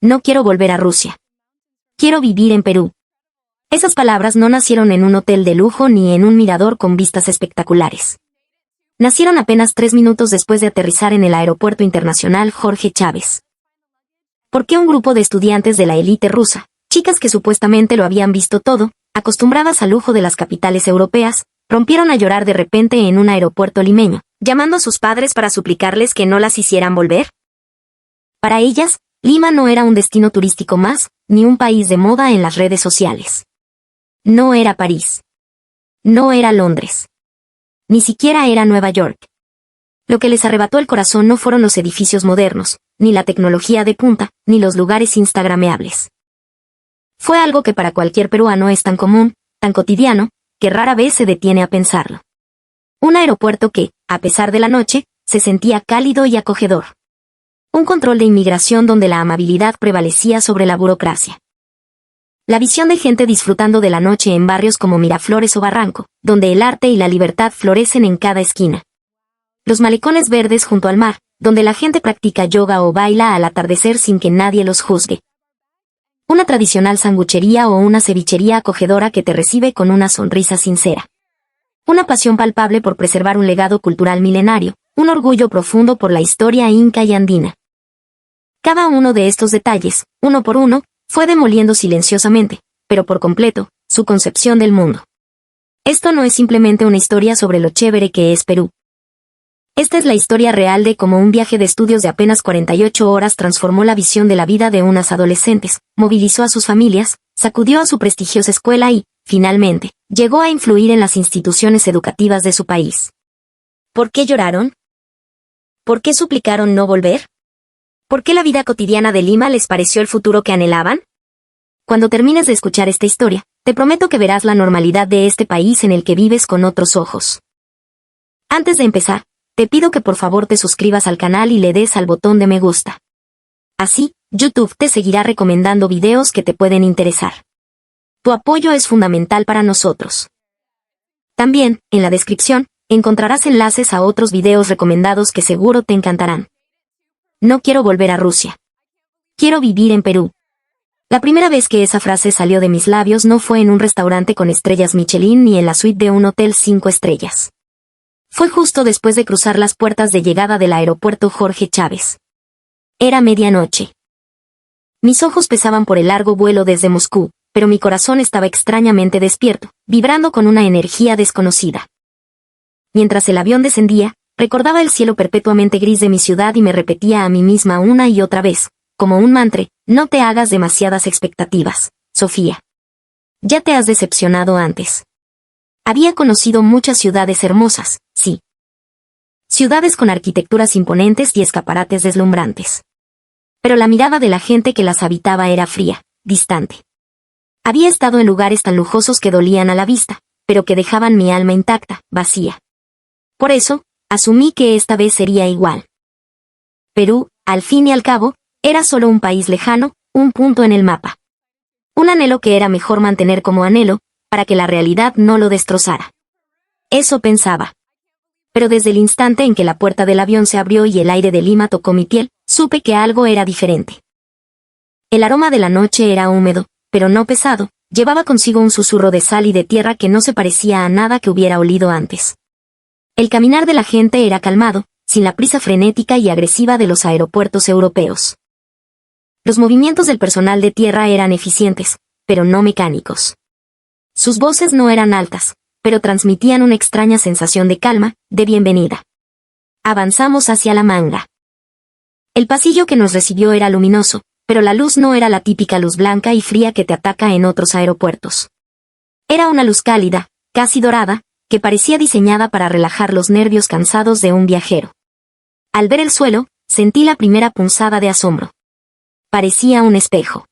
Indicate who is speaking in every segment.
Speaker 1: No quiero volver a Rusia. Quiero vivir en Perú. Esas palabras no nacieron en un hotel de lujo ni en un mirador con vistas espectaculares. Nacieron apenas 3 minutos después de aterrizar en el Aeropuerto Internacional Jorge Chávez. ¿Por qué un grupo de estudiantes de la élite rusa, chicas que supuestamente lo habían visto todo, acostumbradas al lujo de las capitales europeas, rompieron a llorar de repente en un aeropuerto limeño, llamando a sus padres para suplicarles que no las hicieran volver? Para ellas, Lima no era un destino turístico más, ni un país de moda en las redes sociales. No era París. No era Londres. Ni siquiera era Nueva York. Lo que les arrebató el corazón no fueron los edificios modernos, ni la tecnología de punta, ni los lugares instagrameables. Fue algo que para cualquier peruano es tan común, tan cotidiano, que rara vez se detiene a pensarlo. Un aeropuerto que, a pesar de la noche, se sentía cálido y acogedor. Un control de inmigración donde la amabilidad prevalecía sobre la burocracia. La visión de gente disfrutando de la noche en barrios como Miraflores o Barranco, donde el arte y la libertad florecen en cada esquina. Los malecones verdes junto al mar, donde la gente practica yoga o baila al atardecer sin que nadie los juzgue. Una tradicional sanguchería o una cevichería acogedora que te recibe con una sonrisa sincera. Una pasión palpable por preservar un legado cultural milenario, un orgullo profundo por la historia inca y andina. Cada uno de estos detalles, uno por uno, fue demoliendo silenciosamente, pero por completo, su concepción del mundo. Esto no es simplemente una historia sobre lo chévere que es Perú. Esta es la historia real de cómo un viaje de estudios de apenas 48 horas transformó la visión de la vida de unas adolescentes, movilizó a sus familias, sacudió a su prestigiosa escuela y, finalmente, llegó a influir en las instituciones educativas de su país. ¿Por qué lloraron? ¿Por qué suplicaron no volver? ¿Por qué la vida cotidiana de Lima les pareció el futuro que anhelaban? Cuando termines de escuchar esta historia, te prometo que verás la normalidad de este país en el que vives con otros ojos. Antes de empezar, te pido que por favor te suscribas al canal y le des al botón de me gusta. Así, YouTube te seguirá recomendando videos que te pueden interesar. Tu apoyo es fundamental para nosotros. También, en la descripción, encontrarás enlaces a otros videos recomendados que seguro te encantarán. No quiero volver a Rusia. Quiero vivir en Perú. La primera vez que esa frase salió de mis labios no fue en un restaurante con estrellas Michelin ni en la suite de un hotel 5 estrellas. Fue justo después de cruzar las puertas de llegada del aeropuerto Jorge Chávez. Era medianoche. Mis ojos pesaban por el largo vuelo desde Moscú, pero mi corazón estaba extrañamente despierto, vibrando con una energía desconocida. Mientras el avión descendía, recordaba el cielo perpetuamente gris de mi ciudad y me repetía a mí misma una y otra vez, como un mantra, no te hagas demasiadas expectativas, Sofía. Ya te has decepcionado antes. Había conocido muchas ciudades hermosas, sí. Ciudades con arquitecturas imponentes y escaparates deslumbrantes. Pero la mirada de la gente que las habitaba era fría, distante. Había estado en lugares tan lujosos que dolían a la vista, pero que dejaban mi alma intacta, vacía. Por eso, asumí que esta vez sería igual. Perú, al fin y al cabo, era solo un país lejano, un punto en el mapa. Un anhelo que era mejor mantener como anhelo, para que la realidad no lo destrozara. Eso pensaba. Pero desde el instante en que la puerta del avión se abrió y el aire de Lima tocó mi piel, supe que algo era diferente. El aroma de la noche era húmedo, pero no pesado, llevaba consigo un susurro de sal y de tierra que no se parecía a nada que hubiera olido antes. El caminar de la gente era calmado, sin la prisa frenética y agresiva de los aeropuertos europeos. Los movimientos del personal de tierra eran eficientes, pero no mecánicos. Sus voces no eran altas, pero transmitían una extraña sensación de calma, de bienvenida. Avanzamos hacia la manga. El pasillo que nos recibió era luminoso, pero la luz no era la típica luz blanca y fría que te ataca en otros aeropuertos. Era una luz cálida, casi dorada, que parecía diseñada para relajar los nervios cansados de un viajero. Al ver el suelo, sentí la primera punzada de asombro. Parecía un espejo.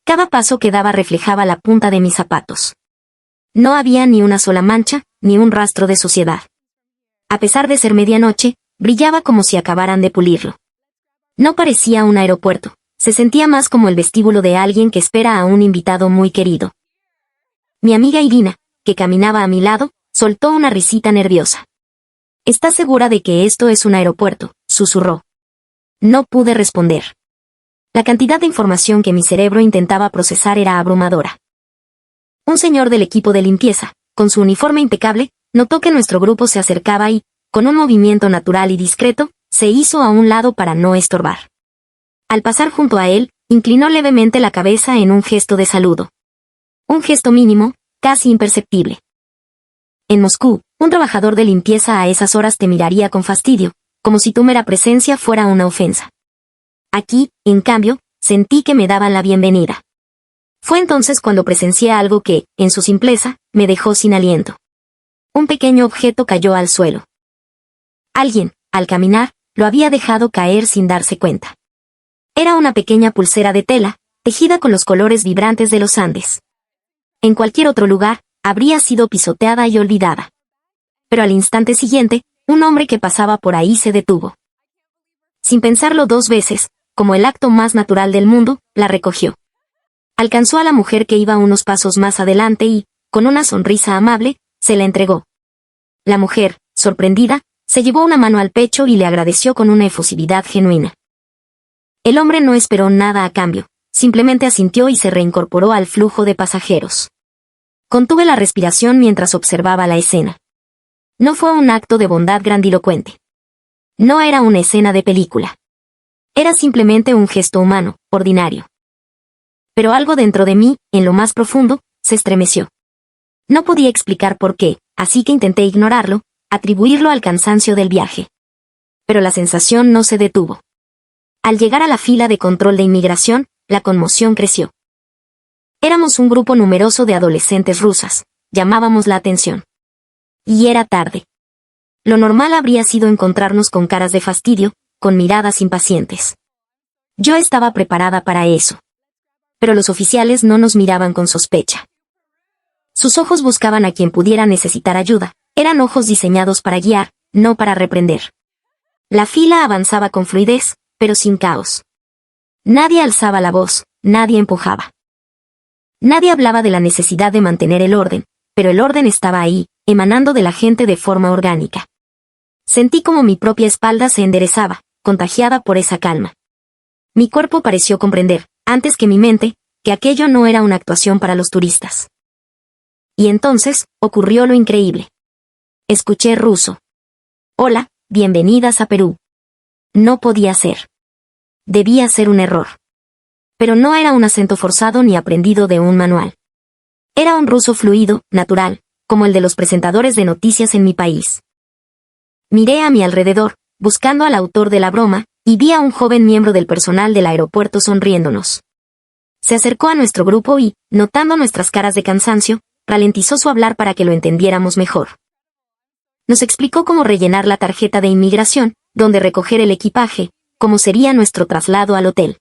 Speaker 1: Cada paso que daba reflejaba la punta de mis zapatos. No había ni una sola mancha, ni un rastro de suciedad. A pesar de ser medianoche, brillaba como si acabaran de pulirlo. No parecía un aeropuerto, se sentía más como el vestíbulo de alguien que espera a un invitado muy querido. Mi amiga Irina, que caminaba a mi lado, soltó una risita nerviosa. ¿Estás segura de que esto es un aeropuerto?, susurró. No pude responder. La cantidad de información que mi cerebro intentaba procesar era abrumadora. Un señor del equipo de limpieza, con su uniforme impecable, notó que nuestro grupo se acercaba y, con un movimiento natural y discreto, se hizo a un lado para no estorbar. Al pasar junto a él, inclinó levemente la cabeza en un gesto de saludo. Un gesto mínimo, casi imperceptible. En Moscú, un trabajador de limpieza a esas horas te miraría con fastidio, como si tu mera presencia fuera una ofensa. Aquí, en cambio, sentí que me daban la bienvenida. Fue entonces cuando presencié algo que, en su simpleza, me dejó sin aliento. Un pequeño objeto cayó al suelo. Alguien, al caminar, lo había dejado caer sin darse cuenta. Era una pequeña pulsera de tela, tejida con los colores vibrantes de los Andes. En cualquier otro lugar, habría sido pisoteada y olvidada. Pero al instante siguiente, un hombre que pasaba por ahí se detuvo. Sin pensarlo dos veces, como el acto más natural del mundo, la recogió. Alcanzó a la mujer que iba unos pasos más adelante y, con una sonrisa amable, se la entregó. La mujer, sorprendida, se llevó una mano al pecho y le agradeció con una efusividad genuina. El hombre no esperó nada a cambio, simplemente asintió y se reincorporó al flujo de pasajeros. Contuve la respiración mientras observaba la escena. No fue un acto de bondad grandilocuente. No era una escena de película. Era simplemente un gesto humano, ordinario. Pero algo dentro de mí, en lo más profundo, se estremeció. No podía explicar por qué, así que intenté ignorarlo, atribuirlo al cansancio del viaje. Pero la sensación no se detuvo. Al llegar a la fila de control de inmigración, la conmoción creció. Éramos un grupo numeroso de adolescentes rusas, llamábamos la atención. Y era tarde. Lo normal habría sido encontrarnos con caras de fastidio, con miradas impacientes. Yo estaba preparada para eso. Pero los oficiales no nos miraban con sospecha. Sus ojos buscaban a quien pudiera necesitar ayuda, eran ojos diseñados para guiar, no para reprender. La fila avanzaba con fluidez, pero sin caos. Nadie alzaba la voz, nadie empujaba. Nadie hablaba de la necesidad de mantener el orden, pero el orden estaba ahí, emanando de la gente de forma orgánica. Sentí como mi propia espalda se enderezaba, contagiada por esa calma. Mi cuerpo pareció comprender, antes que mi mente, que aquello no era una actuación para los turistas. Y entonces, ocurrió lo increíble. Escuché ruso. Hola, bienvenidas a Perú. No podía ser. Debía ser un error. Pero no era un acento forzado ni aprendido de un manual. Era un ruso fluido, natural, como el de los presentadores de noticias en mi país. Miré a mi alrededor, buscando al autor de la broma, y vi a un joven miembro del personal del aeropuerto sonriéndonos. Se acercó a nuestro grupo y, notando nuestras caras de cansancio, ralentizó su hablar para que lo entendiéramos mejor. Nos explicó cómo rellenar la tarjeta de inmigración, dónde recoger el equipaje, cómo sería nuestro traslado al hotel.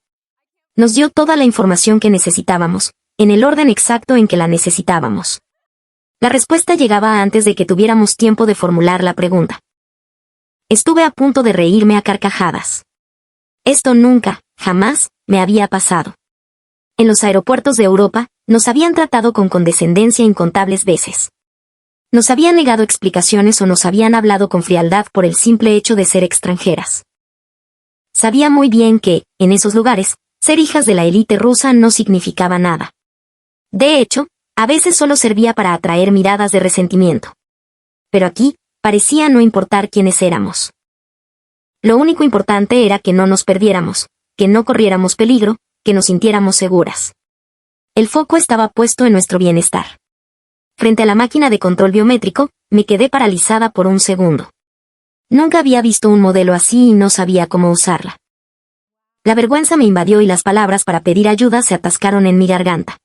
Speaker 1: Nos dio toda la información que necesitábamos, en el orden exacto en que la necesitábamos. La respuesta llegaba antes de que tuviéramos tiempo de formular la pregunta. Estuve a punto de reírme a carcajadas. Esto nunca, jamás, me había pasado. En los aeropuertos de Europa, nos habían tratado con condescendencia incontables veces. Nos habían negado explicaciones o nos habían hablado con frialdad por el simple hecho de ser extranjeras. Sabía muy bien que, en esos lugares, ser hijas de la élite rusa no significaba nada. De hecho, a veces solo servía para atraer miradas de resentimiento. Pero aquí, parecía no importar quiénes éramos. Lo único importante era que no nos perdiéramos, que no corriéramos peligro, que nos sintiéramos seguras. El foco estaba puesto en nuestro bienestar. Frente a la máquina de control biométrico, me quedé paralizada por un segundo. Nunca había visto un modelo así y no sabía cómo usarla. La vergüenza me invadió y las palabras para pedir ayuda se atascaron en mi garganta.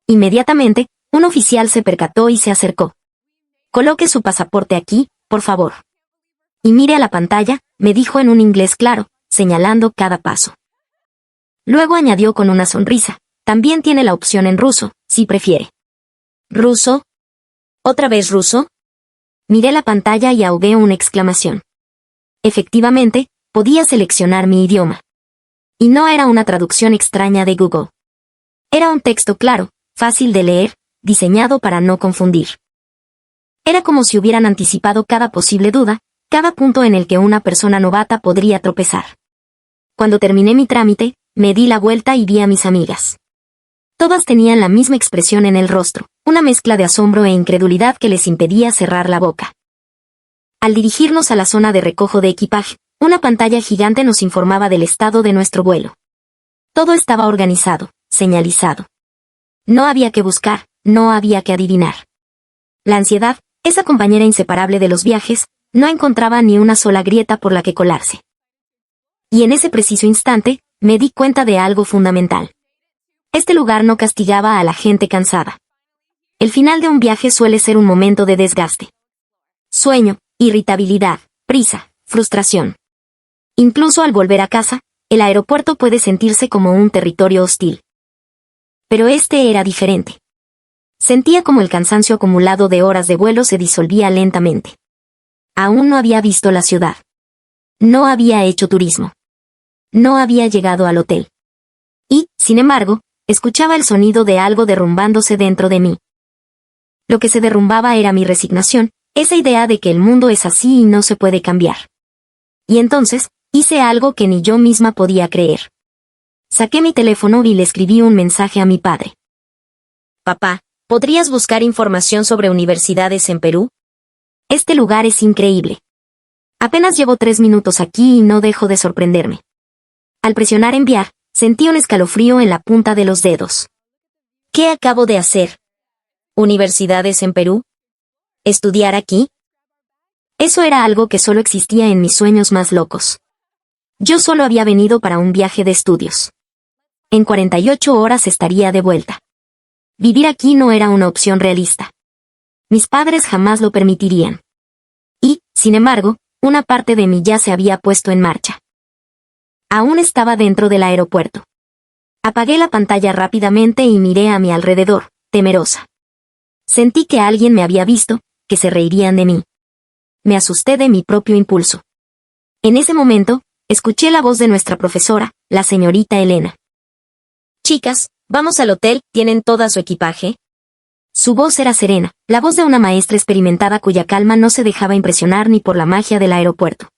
Speaker 1: Inmediatamente, un oficial se percató y se acercó. Coloque su pasaporte aquí, por favor. Y mire a la pantalla, me dijo en un inglés claro, señalando cada paso. Luego añadió con una sonrisa, también tiene la opción en ruso, si prefiere. ¿Ruso? ¿Otra vez ruso? Miré la pantalla y ahogué una exclamación. Efectivamente, podía seleccionar mi idioma. Y no era una traducción extraña de Google. Era un texto claro, fácil de leer, diseñado para no confundir. Era como si hubieran anticipado cada posible duda, cada punto en el que una persona novata podría tropezar. Cuando terminé mi trámite, me di la vuelta y vi a mis amigas. Todas tenían la misma expresión en el rostro, una mezcla de asombro e incredulidad que les impedía cerrar la boca. Al dirigirnos a la zona de recojo de equipaje, una pantalla gigante nos informaba del estado de nuestro vuelo. Todo estaba organizado, señalizado. No había que buscar, no había que adivinar. La ansiedad, esa compañera inseparable de los viajes, no encontraba ni una sola grieta por la que colarse. Y en ese preciso instante, me di cuenta de algo fundamental. Este lugar no castigaba a la gente cansada. El final de un viaje suele ser un momento de desgaste. Sueño, irritabilidad, prisa, frustración. Incluso al volver a casa, el aeropuerto puede sentirse como un territorio hostil. Pero este era diferente. Sentía como el cansancio acumulado de horas de vuelo se disolvía lentamente. Aún no había visto la ciudad. No había hecho turismo. No había llegado al hotel. Y, sin embargo, escuchaba el sonido de algo derrumbándose dentro de mí. Lo que se derrumbaba era mi resignación, esa idea de que el mundo es así y no se puede cambiar. Y entonces, hice algo que ni yo misma podía creer. Saqué mi teléfono y le escribí un mensaje a mi padre. Papá, ¿podrías buscar información sobre universidades en Perú? Este lugar es increíble. Apenas llevo 3 minutos aquí y no dejo de sorprenderme. Al presionar enviar, sentí un escalofrío en la punta de los dedos. ¿Qué acabo de hacer? ¿Universidades en Perú? ¿Estudiar aquí? Eso era algo que solo existía en mis sueños más locos. Yo solo había venido para un viaje de estudios. En 48 horas estaría de vuelta. Vivir aquí no era una opción realista. Mis padres jamás lo permitirían. Y, sin embargo, una parte de mí ya se había puesto en marcha. Aún estaba dentro del aeropuerto. Apagué la pantalla rápidamente y miré a mi alrededor, temerosa. Sentí que alguien me había visto, que se reirían de mí. Me asusté de mi propio impulso. En ese momento, escuché la voz de nuestra profesora, la señorita Elena. Chicas, vamos al hotel, ¿tienen todo su equipaje? Su voz era serena, la voz de una maestra experimentada cuya calma no se dejaba impresionar ni por la magia del aeropuerto.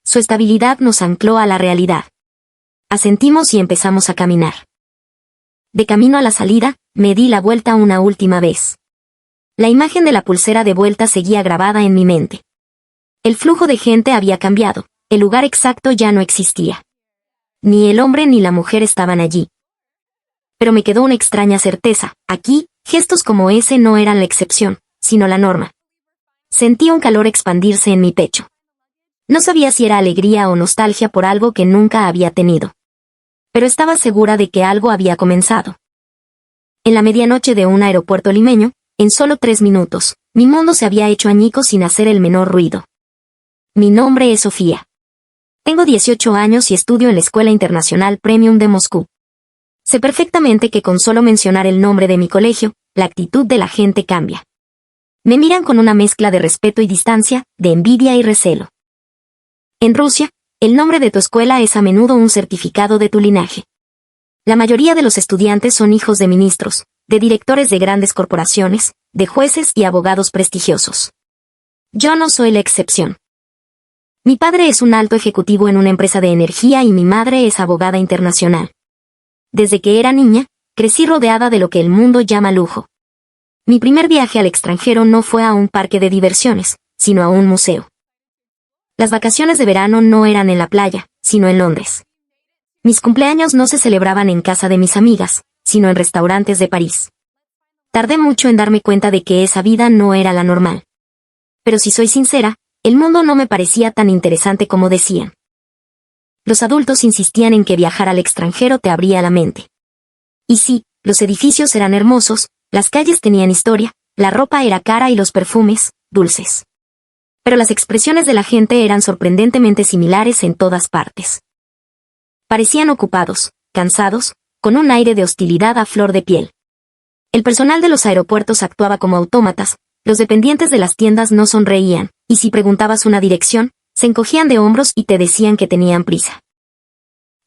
Speaker 1: Su estabilidad nos ancló a la realidad. Asentimos y empezamos a caminar. De camino a la salida, me di la vuelta una última vez. La imagen de la pulsera de vuelta seguía grabada en mi mente. El flujo de gente había cambiado, el lugar exacto ya no existía. Ni el hombre ni la mujer estaban allí. Pero me quedó una extraña certeza, aquí, gestos como ese no eran la excepción, sino la norma. Sentí un calor expandirse en mi pecho. No sabía si era alegría o nostalgia por algo que nunca había tenido. Pero estaba segura de que algo había comenzado. En la medianoche de un aeropuerto limeño, en solo 3 minutos, mi mundo se había hecho añicos sin hacer el menor ruido. Mi nombre es Sofía. Tengo 18 años y estudio en la Escuela Internacional Premium de Moscú. Sé perfectamente que con solo mencionar el nombre de mi colegio, la actitud de la gente cambia. Me miran con una mezcla de respeto y distancia, de envidia y recelo. En Rusia, el nombre de tu escuela es a menudo un certificado de tu linaje. La mayoría de los estudiantes son hijos de ministros, de directores de grandes corporaciones, de jueces y abogados prestigiosos. Yo no soy la excepción. Mi padre es un alto ejecutivo en una empresa de energía y mi madre es abogada internacional. Desde que era niña, crecí rodeada de lo que el mundo llama lujo. Mi primer viaje al extranjero no fue a un parque de diversiones, sino a un museo. Las vacaciones de verano no eran en la playa, sino en Londres. Mis cumpleaños no se celebraban en casa de mis amigas, sino en restaurantes de París. Tardé mucho en darme cuenta de que esa vida no era la normal. Pero si soy sincera, el mundo no me parecía tan interesante como decían. Los adultos insistían en que viajar al extranjero te abría la mente. Y sí, los edificios eran hermosos, las calles tenían historia, la ropa era cara y los perfumes, dulces. Pero las expresiones de la gente eran sorprendentemente similares en todas partes. Parecían ocupados, cansados, con un aire de hostilidad a flor de piel. El personal de los aeropuertos actuaba como autómatas, los dependientes de las tiendas no sonreían, y si preguntabas una dirección, se encogían de hombros y te decían que tenían prisa.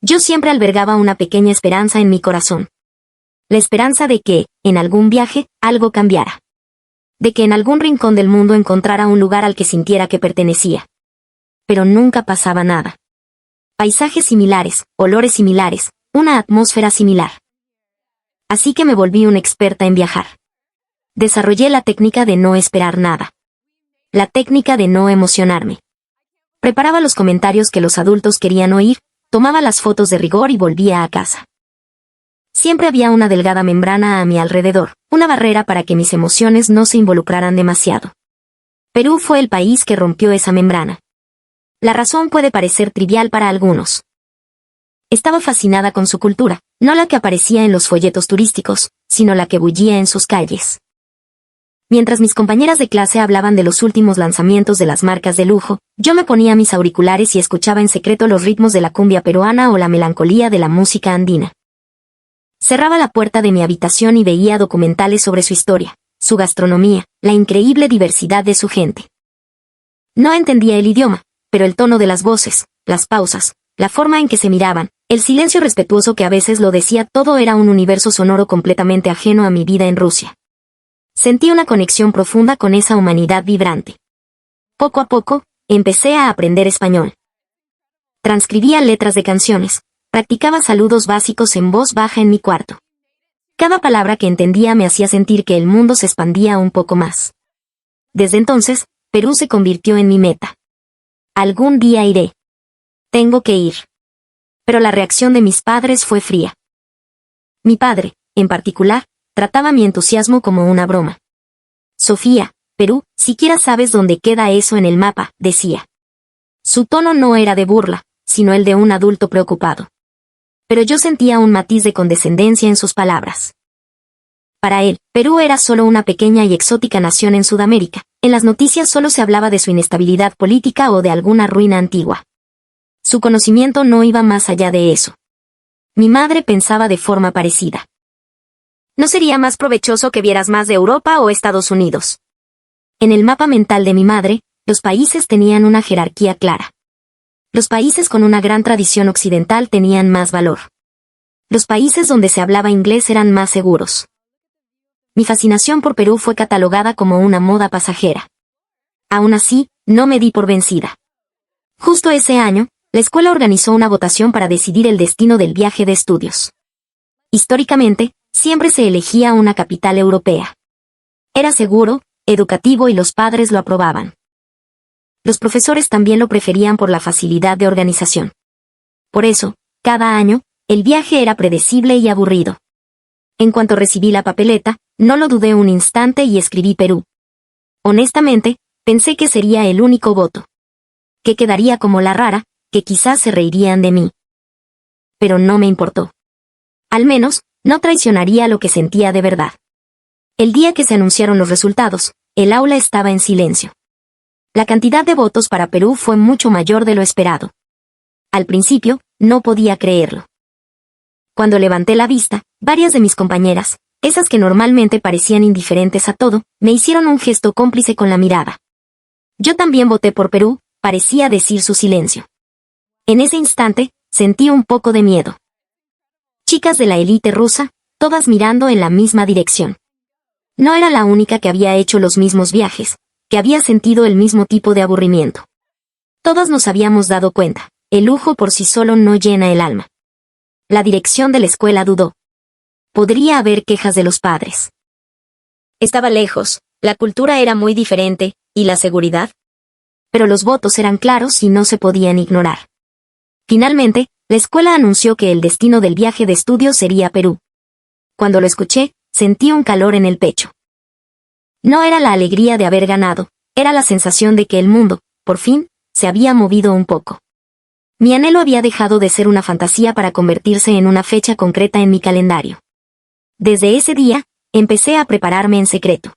Speaker 1: Yo siempre albergaba una pequeña esperanza en mi corazón. La esperanza de que, en algún viaje, algo cambiara. De que en algún rincón del mundo encontrara un lugar al que sintiera que pertenecía. Pero nunca pasaba nada. Paisajes similares, olores similares, una atmósfera similar. Así que me volví una experta en viajar. Desarrollé la técnica de no esperar nada. La técnica de no emocionarme. Preparaba los comentarios que los adultos querían oír, tomaba las fotos de rigor y volvía a casa. Siempre había una delgada membrana a mi alrededor, una barrera para que mis emociones no se involucraran demasiado. Perú fue el país que rompió esa membrana. La razón puede parecer trivial para algunos. Estaba fascinada con su cultura, no la que aparecía en los folletos turísticos, sino la que bullía en sus calles. Mientras mis compañeras de clase hablaban de los últimos lanzamientos de las marcas de lujo, yo me ponía mis auriculares y escuchaba en secreto los ritmos de la cumbia peruana o la melancolía de la música andina. Cerraba la puerta de mi habitación y veía documentales sobre su historia, su gastronomía, la increíble diversidad de su gente. No entendía el idioma, pero el tono de las voces, las pausas, la forma en que se miraban, el silencio respetuoso que a veces lo decía todo era un universo sonoro completamente ajeno a mi vida en Rusia. Sentí una conexión profunda con esa humanidad vibrante. Poco a poco, empecé a aprender español. Transcribía letras de canciones, practicaba saludos básicos en voz baja en mi cuarto. Cada palabra que entendía me hacía sentir que el mundo se expandía un poco más. Desde entonces, Perú se convirtió en mi meta. Algún día iré. Tengo que ir. Pero la reacción de mis padres fue fría. Mi padre, en particular, trataba mi entusiasmo como una broma. Sofía, Perú, siquiera sabes dónde queda eso en el mapa, decía. Su tono no era de burla, sino el de un adulto preocupado. Pero yo sentía un matiz de condescendencia en sus palabras. Para él, Perú era solo una pequeña y exótica nación en Sudamérica. En las noticias solo se hablaba de su inestabilidad política o de alguna ruina antigua. Su conocimiento no iba más allá de eso. Mi madre pensaba de forma parecida. ¿No sería más provechoso que vieras más de Europa o Estados Unidos? En el mapa mental de mi madre, los países tenían una jerarquía clara. Los países con una gran tradición occidental tenían más valor. Los países donde se hablaba inglés eran más seguros. Mi fascinación por Perú fue catalogada como una moda pasajera. Aún así, no me di por vencida. Justo ese año, la escuela organizó una votación para decidir el destino del viaje de estudios. Históricamente, siempre se elegía una capital europea. Era seguro, educativo y los padres lo aprobaban. Los profesores también lo preferían por la facilidad de organización. Por eso, cada año, el viaje era predecible y aburrido. En cuanto recibí la papeleta, no lo dudé un instante y escribí Perú. Honestamente, pensé que sería el único voto. Que quedaría como la rara, que quizás se reirían de mí. Pero no me importó. Al menos, no traicionaría lo que sentía de verdad. El día que se anunciaron los resultados, el aula estaba en silencio. La cantidad de votos para Perú fue mucho mayor de lo esperado. Al principio, no podía creerlo. Cuando levanté la vista, varias de mis compañeras, esas que normalmente parecían indiferentes a todo, me hicieron un gesto cómplice con la mirada. Yo también voté por Perú, parecía decir su silencio. En ese instante, sentí un poco de miedo. Chicas de la élite rusa, todas mirando en la misma dirección. No era la única que había hecho los mismos viajes, que había sentido el mismo tipo de aburrimiento. Todas nos habíamos dado cuenta, el lujo por sí solo no llena el alma. La dirección de la escuela dudó. Podría haber quejas de los padres. Estaba lejos, la cultura era muy diferente, ¿y la seguridad? Pero los votos eran claros y no se podían ignorar. Finalmente, la escuela anunció que el destino del viaje de estudios sería Perú. Cuando lo escuché, sentí un calor en el pecho. No era la alegría de haber ganado, era la sensación de que el mundo, por fin, se había movido un poco. Mi anhelo había dejado de ser una fantasía para convertirse en una fecha concreta en mi calendario. Desde ese día, empecé a prepararme en secreto.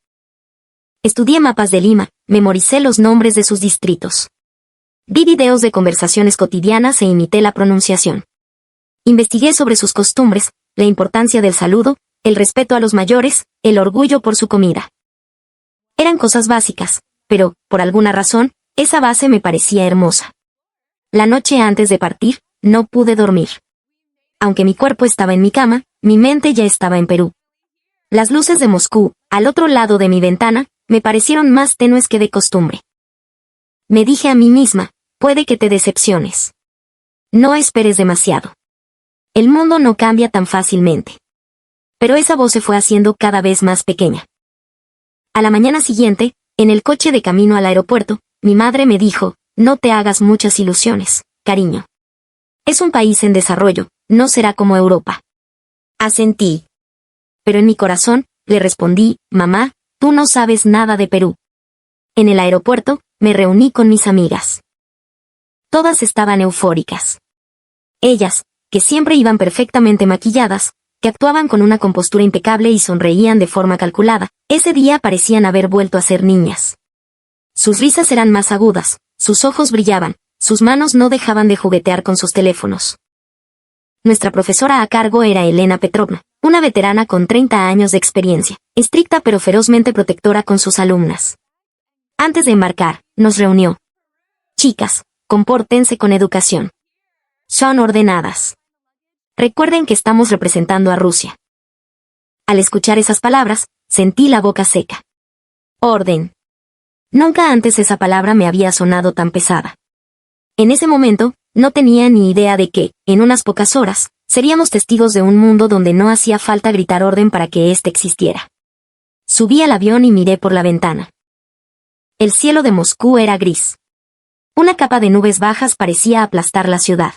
Speaker 1: Estudié mapas de Lima, memoricé los nombres de sus distritos. Vi videos de conversaciones cotidianas e imité la pronunciación. Investigué sobre sus costumbres, la importancia del saludo, el respeto a los mayores, el orgullo por su comida. Eran cosas básicas, pero, por alguna razón, esa base me parecía hermosa. La noche antes de partir, no pude dormir. Aunque mi cuerpo estaba en mi cama, mi mente ya estaba en Perú. Las luces de Moscú, al otro lado de mi ventana, me parecieron más tenues que de costumbre. Me dije a mí misma, puede que te decepciones. No esperes demasiado. El mundo no cambia tan fácilmente. Pero esa voz se fue haciendo cada vez más pequeña. A la mañana siguiente, en el coche de camino al aeropuerto, mi madre me dijo, no te hagas muchas ilusiones, cariño. Es un país en desarrollo, no será como Europa. Asentí. Pero en mi corazón, le respondí, mamá, tú no sabes nada de Perú. En el aeropuerto, me reuní con mis amigas. Todas estaban eufóricas. Ellas, que siempre iban perfectamente maquilladas, que actuaban con una compostura impecable y sonreían de forma calculada, ese día parecían haber vuelto a ser niñas. Sus risas eran más agudas, sus ojos brillaban, sus manos no dejaban de juguetear con sus teléfonos. Nuestra profesora a cargo era Elena Petrovna, una veterana con 30 años de experiencia, estricta pero ferozmente protectora con sus alumnas. Antes de embarcar, nos reunió. Chicas, compórtense con educación. Son ordenadas. Recuerden que estamos representando a Rusia. Al escuchar esas palabras, sentí la boca seca. Orden. Nunca antes esa palabra me había sonado tan pesada. En ese momento, no tenía ni idea de que, en unas pocas horas, seríamos testigos de un mundo donde no hacía falta gritar orden para que éste existiera. Subí al avión y miré por la ventana. El cielo de Moscú era gris. Una capa de nubes bajas parecía aplastar la ciudad.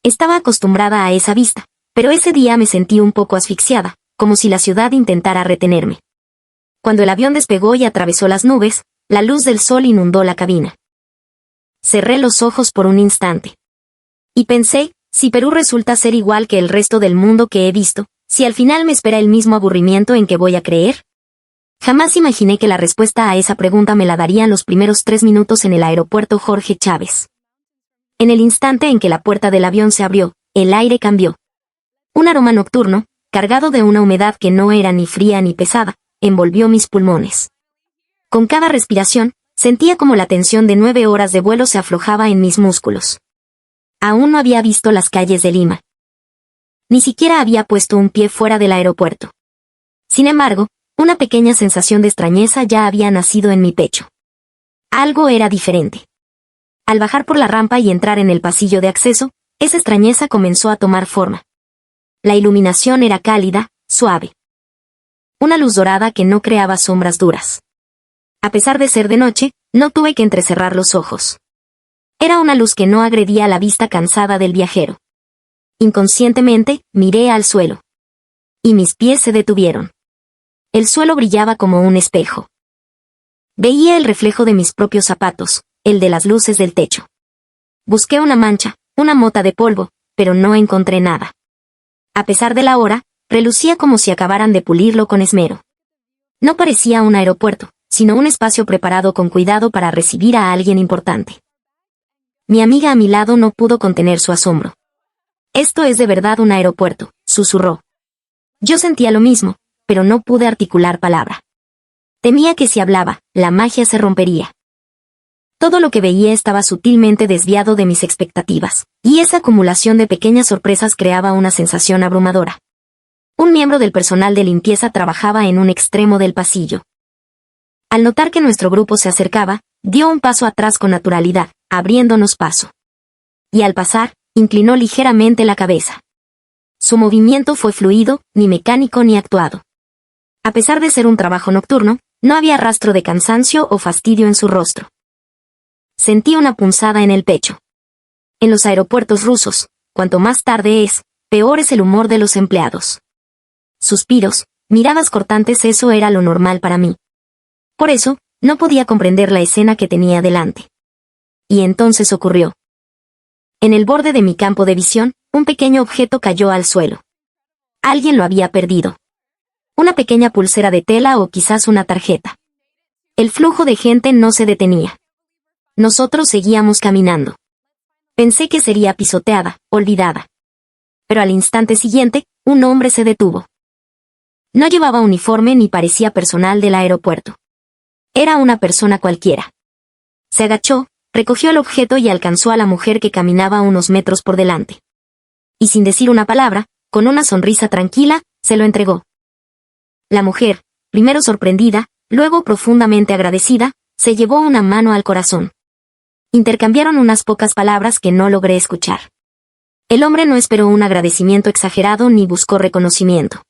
Speaker 1: Estaba acostumbrada a esa vista, pero ese día me sentí un poco asfixiada, como si la ciudad intentara retenerme. Cuando el avión despegó y atravesó las nubes, la luz del sol inundó la cabina. Cerré los ojos por un instante. Y pensé, si Perú resulta ser igual que el resto del mundo que he visto, si al final me espera el mismo aburrimiento en que voy a creer. Jamás imaginé que la respuesta a esa pregunta me la darían los primeros 3 minutos en el aeropuerto Jorge Chávez. En el instante en que la puerta del avión se abrió, el aire cambió. Un aroma nocturno, cargado de una humedad que no era ni fría ni pesada, envolvió mis pulmones. Con cada respiración, sentía como la tensión de 9 horas de vuelo se aflojaba en mis músculos. Aún no había visto las calles de Lima. Ni siquiera había puesto un pie fuera del aeropuerto. Sin embargo, una pequeña sensación de extrañeza ya había nacido en mi pecho. Algo era diferente. Al bajar por la rampa y entrar en el pasillo de acceso, esa extrañeza comenzó a tomar forma. La iluminación era cálida, suave. Una luz dorada que no creaba sombras duras. A pesar de ser de noche, no tuve que entrecerrar los ojos. Era una luz que no agredía la vista cansada del viajero. Inconscientemente, miré al suelo. Y mis pies se detuvieron. El suelo brillaba como un espejo. Veía el reflejo de mis propios zapatos, el de las luces del techo. Busqué una mancha, una mota de polvo, pero no encontré nada. A pesar de la hora, relucía como si acabaran de pulirlo con esmero. No parecía un aeropuerto, sino un espacio preparado con cuidado para recibir a alguien importante. Mi amiga a mi lado no pudo contener su asombro. «Esto es de verdad un aeropuerto», susurró. Yo sentía lo mismo, pero no pude articular palabra. Temía que si hablaba, la magia se rompería. Todo lo que veía estaba sutilmente desviado de mis expectativas, y esa acumulación de pequeñas sorpresas creaba una sensación abrumadora. Un miembro del personal de limpieza trabajaba en un extremo del pasillo. Al notar que nuestro grupo se acercaba, dio un paso atrás con naturalidad, abriéndonos paso. Y al pasar, inclinó ligeramente la cabeza. Su movimiento fue fluido, ni mecánico ni actuado. A pesar de ser un trabajo nocturno, no había rastro de cansancio o fastidio en su rostro. Sentí una punzada en el pecho. En los aeropuertos rusos, cuanto más tarde es, peor es el humor de los empleados. Suspiros, miradas cortantes, eso era lo normal para mí. Por eso, no podía comprender la escena que tenía delante. Y entonces ocurrió. En el borde de mi campo de visión, un pequeño objeto cayó al suelo. Alguien lo había perdido. Una pequeña pulsera de tela o quizás una tarjeta. El flujo de gente no se detenía. Nosotros seguíamos caminando. Pensé que sería pisoteada, olvidada. Pero al instante siguiente, un hombre se detuvo. No llevaba uniforme ni parecía personal del aeropuerto. Era una persona cualquiera. Se agachó, recogió el objeto y alcanzó a la mujer que caminaba unos metros por delante. Y sin decir una palabra, con una sonrisa tranquila, se lo entregó. La mujer, primero sorprendida, luego profundamente agradecida, se llevó una mano al corazón. Intercambiaron unas pocas palabras que no logré escuchar. El hombre no esperó un agradecimiento exagerado ni buscó reconocimiento.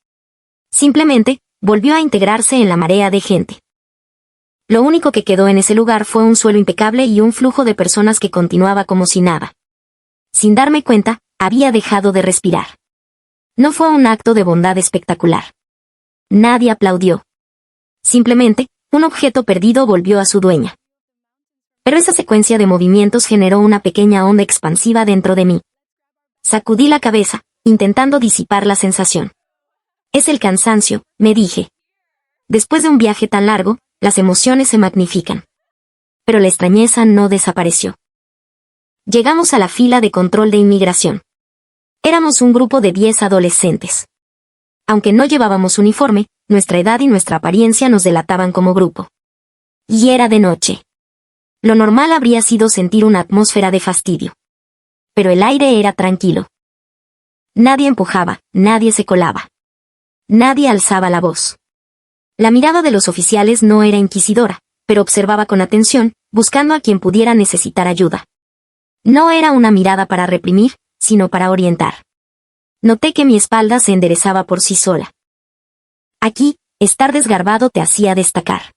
Speaker 1: Simplemente, volvió a integrarse en la marea de gente. Lo único que quedó en ese lugar fue un suelo impecable y un flujo de personas que continuaba como si nada. Sin darme cuenta, había dejado de respirar. No fue un acto de bondad espectacular. Nadie aplaudió. Simplemente, un objeto perdido volvió a su dueña. Pero esa secuencia de movimientos generó una pequeña onda expansiva dentro de mí. Sacudí la cabeza, intentando disipar la sensación. Es el cansancio, me dije. Después de un viaje tan largo, las emociones se magnifican. Pero la extrañeza no desapareció. Llegamos a la fila de control de inmigración. Éramos un grupo de 10 adolescentes. Aunque no llevábamos uniforme, nuestra edad y nuestra apariencia nos delataban como grupo. Y era de noche. Lo normal habría sido sentir una atmósfera de fastidio. Pero el aire era tranquilo. Nadie empujaba, nadie se colaba. Nadie alzaba la voz. La mirada de los oficiales no era inquisidora, pero observaba con atención, buscando a quien pudiera necesitar ayuda. No era una mirada para reprimir, sino para orientar. Noté que mi espalda se enderezaba por sí sola. Aquí, estar desgarbado te hacía destacar.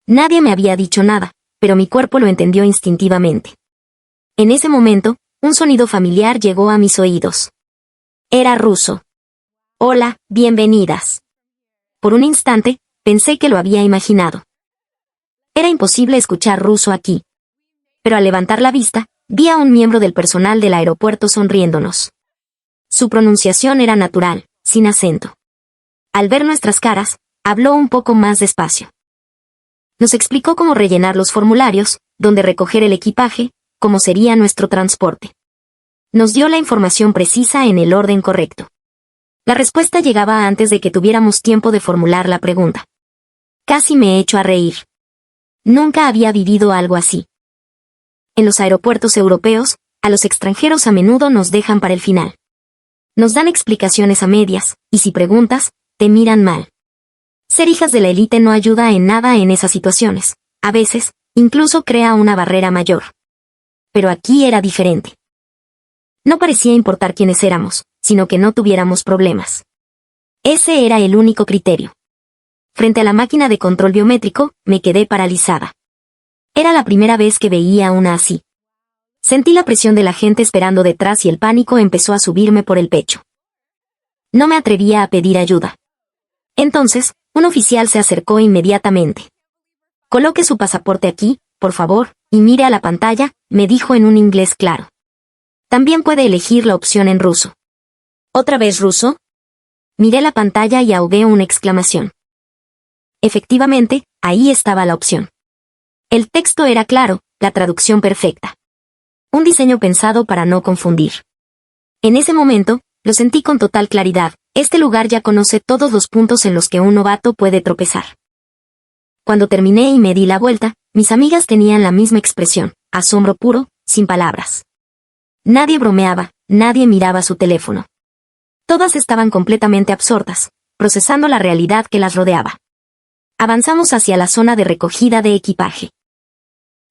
Speaker 1: Nadie me había dicho nada, pero mi cuerpo lo entendió instintivamente. En ese momento, un sonido familiar llegó a mis oídos. Era ruso. Hola, bienvenidas. Por un instante, pensé que lo había imaginado. Era imposible escuchar ruso aquí. Pero al levantar la vista, vi a un miembro del personal del aeropuerto sonriéndonos. Su pronunciación era natural, sin acento. Al ver nuestras caras, habló un poco más despacio. Nos explicó cómo rellenar los formularios, dónde recoger el equipaje, cómo sería nuestro transporte. Nos dio la información precisa en el orden correcto. La respuesta llegaba antes de que tuviéramos tiempo de formular la pregunta. Casi me echo a reír. Nunca había vivido algo así. En los aeropuertos europeos, a los extranjeros a menudo nos dejan para el final. Nos dan explicaciones a medias, y si preguntas, te miran mal. Ser hijas de la élite no ayuda en nada en esas situaciones. A veces, incluso crea una barrera mayor. Pero aquí era diferente. No parecía importar quiénes éramos, sino que no tuviéramos problemas. Ese era el único criterio. Frente a la máquina de control biométrico, me quedé paralizada. Era la primera vez que veía una así. Sentí la presión de la gente esperando detrás y el pánico empezó a subirme por el pecho. No me atrevía a pedir ayuda. Entonces, un oficial se acercó inmediatamente. Coloque su pasaporte aquí, por favor, y mire a la pantalla, me dijo en un inglés claro. También puede elegir la opción en ruso. ¿Otra vez ruso? Miré la pantalla y ahogué una exclamación. Efectivamente, ahí estaba la opción. El texto era claro, la traducción perfecta. Un diseño pensado para no confundir. En ese momento, lo sentí con total claridad, este lugar ya conoce todos los puntos en los que un novato puede tropezar. Cuando terminé y me di la vuelta, mis amigas tenían la misma expresión, asombro puro, sin palabras. Nadie bromeaba, nadie miraba su teléfono. Todas estaban completamente absortas, procesando la realidad que las rodeaba. Avanzamos hacia la zona de recogida de equipaje.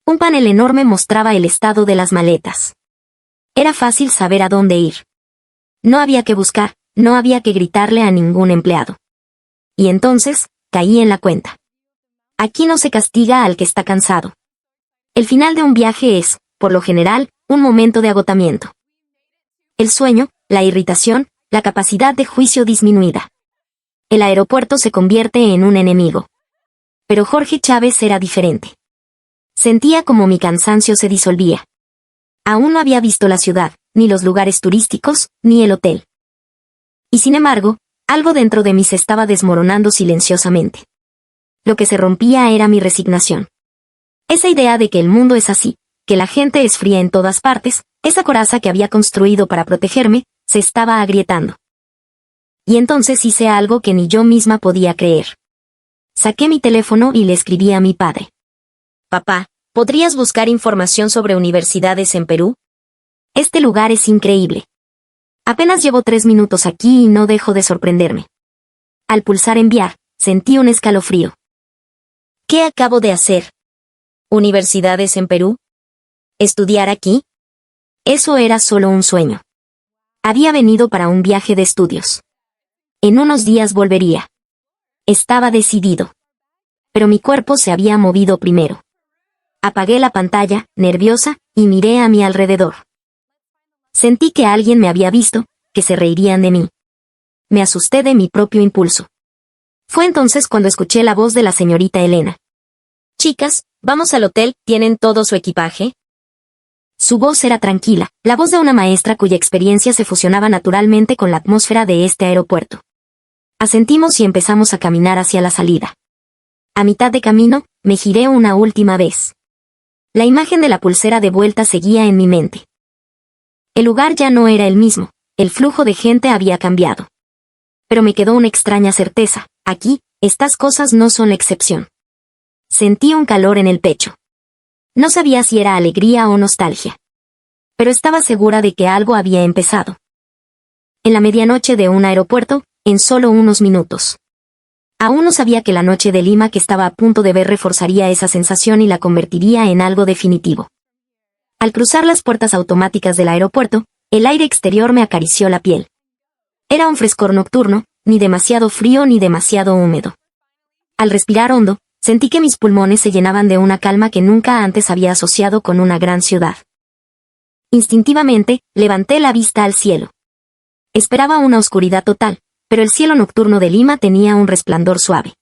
Speaker 1: Un panel enorme mostraba el estado de las maletas. Era fácil saber a dónde ir. No había que buscar, no había que gritarle a ningún empleado. Y entonces, caí en la cuenta. Aquí no se castiga al que está cansado. El final de un viaje es, por lo general, un momento de agotamiento. El sueño, la irritación, la capacidad de juicio disminuida. El aeropuerto se convierte en un enemigo. Pero Jorge Chávez era diferente. Sentía como mi cansancio se disolvía. Aún no había visto la ciudad, ni los lugares turísticos, ni el hotel. Y sin embargo, algo dentro de mí se estaba desmoronando silenciosamente. Lo que se rompía era mi resignación. Esa idea de que el mundo es así, que la gente es fría en todas partes, esa coraza que había construido para protegerme, se estaba agrietando. Y entonces hice algo que ni yo misma podía creer. Saqué mi teléfono y le escribí a mi padre. Papá, ¿podrías buscar información sobre universidades en Perú? Este lugar es increíble. Apenas llevo 3 minutos aquí y no dejo de sorprenderme. Al pulsar enviar, sentí un escalofrío. ¿Qué acabo de hacer? ¿Universidades en Perú? ¿Estudiar aquí? Eso era solo un sueño. Había venido para un viaje de estudios. En unos días volvería. Estaba decidido. Pero mi cuerpo se había movido primero. Apagué la pantalla, nerviosa, y miré a mi alrededor. Sentí que alguien me había visto, que se reirían de mí. Me asusté de mi propio impulso. Fue entonces cuando escuché la voz de la señorita Elena. «Chicas, vamos al hotel, ¿tienen todo su equipaje?» Su voz era tranquila, la voz de una maestra cuya experiencia se fusionaba naturalmente con la atmósfera de este aeropuerto. Asentimos y empezamos a caminar hacia la salida. A mitad de camino, me giré una última vez. La imagen de la pulsera de vuelta seguía en mi mente. El lugar ya no era el mismo, el flujo de gente había cambiado. Pero me quedó una extraña certeza, aquí, estas cosas no son la excepción. Sentí un calor en el pecho. No sabía si era alegría o nostalgia. Pero estaba segura de que algo había empezado. En la medianoche de un aeropuerto, en solo unos minutos. Aún no sabía que la noche de Lima que estaba a punto de ver reforzaría esa sensación y la convertiría en algo definitivo. Al cruzar las puertas automáticas del aeropuerto, el aire exterior me acarició la piel. Era un frescor nocturno, ni demasiado frío ni demasiado húmedo. Al respirar hondo, sentí que mis pulmones se llenaban de una calma que nunca antes había asociado con una gran ciudad. Instintivamente, levanté la vista al cielo. Esperaba una oscuridad total, pero el cielo nocturno de Lima tenía un resplandor suave.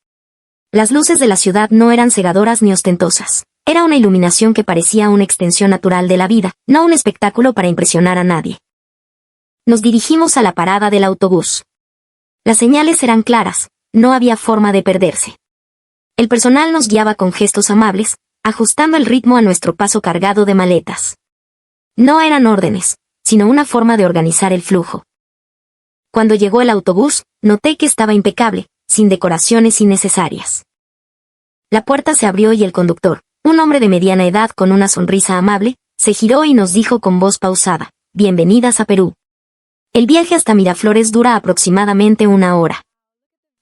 Speaker 1: Las luces de la ciudad no eran cegadoras ni ostentosas. Era una iluminación que parecía una extensión natural de la vida, no un espectáculo para impresionar a nadie. Nos dirigimos a la parada del autobús. Las señales eran claras, no había forma de perderse. El personal nos guiaba con gestos amables, ajustando el ritmo a nuestro paso cargado de maletas. No eran órdenes, sino una forma de organizar el flujo. Cuando llegó el autobús, noté que estaba impecable, sin decoraciones innecesarias. La puerta se abrió y el conductor, un hombre de mediana edad con una sonrisa amable, se giró y nos dijo con voz pausada: «Bienvenidas a Perú. El viaje hasta Miraflores dura aproximadamente 1 hora.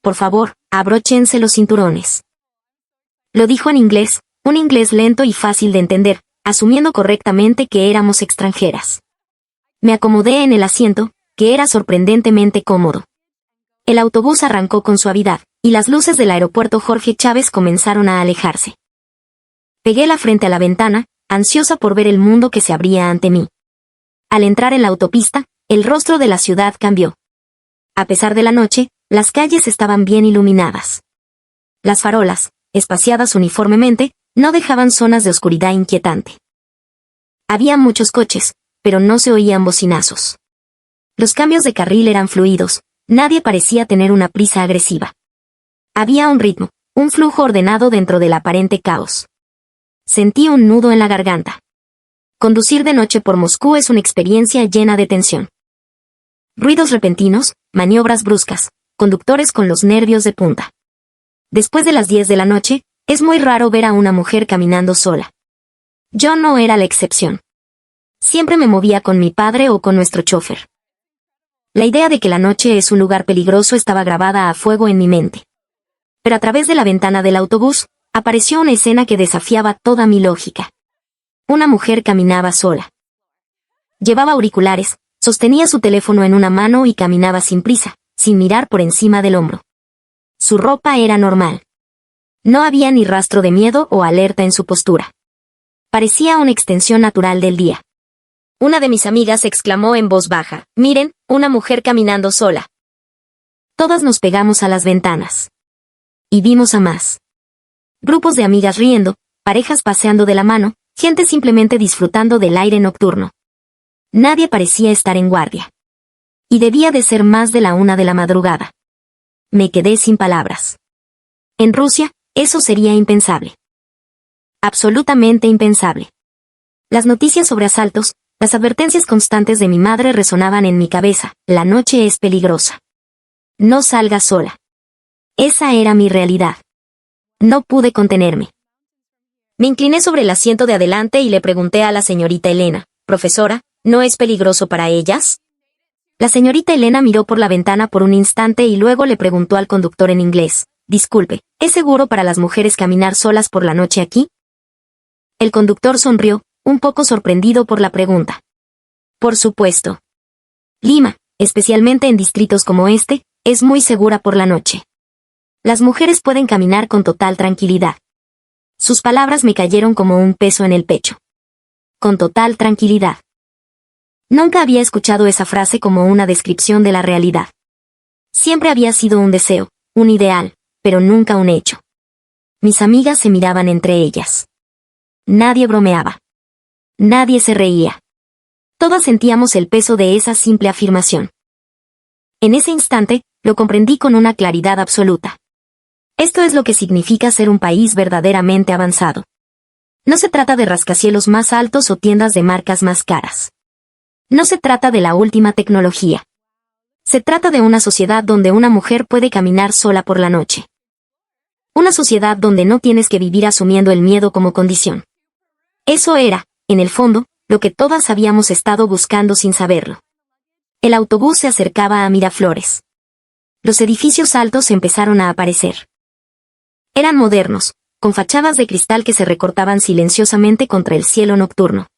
Speaker 1: Por favor, abróchense los cinturones». Lo dijo en inglés, un inglés lento y fácil de entender, asumiendo correctamente que éramos extranjeras. Me acomodé en el asiento, que era sorprendentemente cómodo. El autobús arrancó con suavidad, y las luces del aeropuerto Jorge Chávez comenzaron a alejarse. Pegué la frente a la ventana, ansiosa por ver el mundo que se abría ante mí. Al entrar en la autopista, el rostro de la ciudad cambió. A pesar de la noche, las calles estaban bien iluminadas. Las farolas, espaciadas uniformemente, no dejaban zonas de oscuridad inquietante. Había muchos coches, pero no se oían bocinazos. Los cambios de carril eran fluidos, nadie parecía tener una prisa agresiva. Había un ritmo, un flujo ordenado dentro del aparente caos. Sentí un nudo en la garganta. Conducir de noche por Moscú es una experiencia llena de tensión. Ruidos repentinos, maniobras bruscas, conductores con los nervios de punta. Después de las 10 de la noche, es muy raro ver a una mujer caminando sola. Yo no era la excepción. Siempre me movía con mi padre o con nuestro chofer. La idea de que la noche es un lugar peligroso estaba grabada a fuego en mi mente. Pero a través de la ventana del autobús, apareció una escena que desafiaba toda mi lógica. Una mujer caminaba sola. Llevaba auriculares, sostenía su teléfono en una mano y caminaba sin prisa, sin mirar por encima del hombro. Su ropa era normal. No había ni rastro de miedo o alerta en su postura. Parecía una extensión natural del día. Una de mis amigas exclamó en voz baja: «Miren, una mujer caminando sola». Todas nos pegamos a las ventanas. Y vimos a más. Grupos de amigas riendo, parejas paseando de la mano, gente simplemente disfrutando del aire nocturno. Nadie parecía estar en guardia. Y debía de ser más de la 1 de la madrugada. Me quedé sin palabras. En Rusia, eso sería impensable. Absolutamente impensable. Las noticias sobre asaltos, las advertencias constantes de mi madre resonaban en mi cabeza: la noche es peligrosa. No salgas sola. Esa era mi realidad. No pude contenerme. Me incliné sobre el asiento de adelante y le pregunté a la señorita Elena: «Profesora, ¿no es peligroso para ellas?» La señorita Elena miró por la ventana por un instante y luego le preguntó al conductor en inglés: «Disculpe, ¿es seguro para las mujeres caminar solas por la noche aquí?» El conductor sonrió, un poco sorprendido por la pregunta. «Por supuesto. Lima, especialmente en distritos como este, es muy segura por la noche. Las mujeres pueden caminar con total tranquilidad. Sus palabras me cayeron como un peso en el pecho. Con total tranquilidad. Nunca había escuchado esa frase como una descripción de la realidad. Siempre había sido un deseo, un ideal, pero nunca un hecho. Mis amigas se miraban entre ellas. Nadie bromeaba. Nadie se reía. Todas sentíamos el peso de esa simple afirmación. En ese instante, lo comprendí con una claridad absoluta. Esto es lo que significa ser un país verdaderamente avanzado. No se trata de rascacielos más altos o tiendas de marcas más caras. No se trata de la última tecnología. Se trata de una sociedad donde una mujer puede caminar sola por la noche. Una sociedad donde no tienes que vivir asumiendo el miedo como condición. Eso era, en el fondo, lo que todas habíamos estado buscando sin saberlo. El autobús se acercaba a Miraflores. Los edificios altos empezaron a aparecer. Eran modernos, con fachadas de cristal que se recortaban silenciosamente contra el cielo nocturno.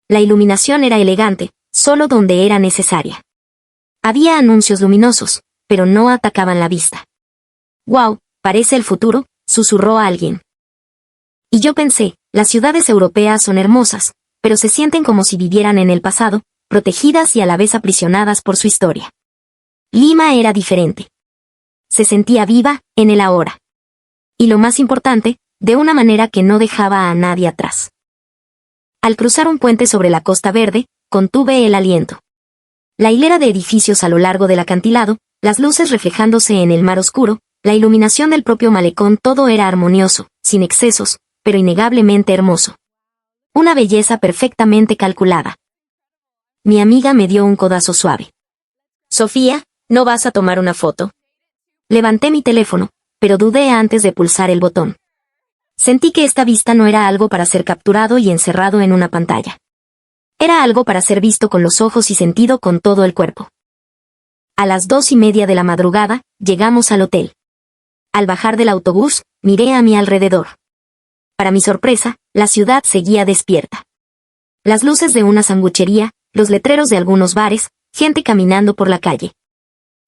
Speaker 1: La iluminación era elegante, solo donde era necesaria. Había anuncios luminosos, pero no atacaban la vista. «Wow, parece el futuro», susurró alguien. Y yo pensé, las ciudades europeas son hermosas, pero se sienten como si vivieran en el pasado, protegidas y a la vez aprisionadas por su historia. Lima era diferente. Se sentía viva, en el ahora. Y lo más importante, de una manera que no dejaba a nadie atrás. Al cruzar un puente sobre la Costa Verde, contuve el aliento. La hilera de edificios a lo largo del acantilado, las luces reflejándose en el mar oscuro, la iluminación del propio malecón, todo era armonioso, sin excesos, pero innegablemente hermoso. Una belleza perfectamente calculada. Mi amiga me dio un codazo suave. «Sofía, ¿no vas a tomar una foto?» Levanté mi teléfono, pero dudé antes de pulsar el botón. Sentí que esta vista no era algo para ser capturado y encerrado en una pantalla. Era algo para ser visto con los ojos y sentido con todo el cuerpo. A las 2:30 de la madrugada, llegamos al hotel. Al bajar del autobús, miré a mi alrededor. Para mi sorpresa, la ciudad seguía despierta. Las luces de una sanguchería, los letreros de algunos bares, gente caminando por la calle.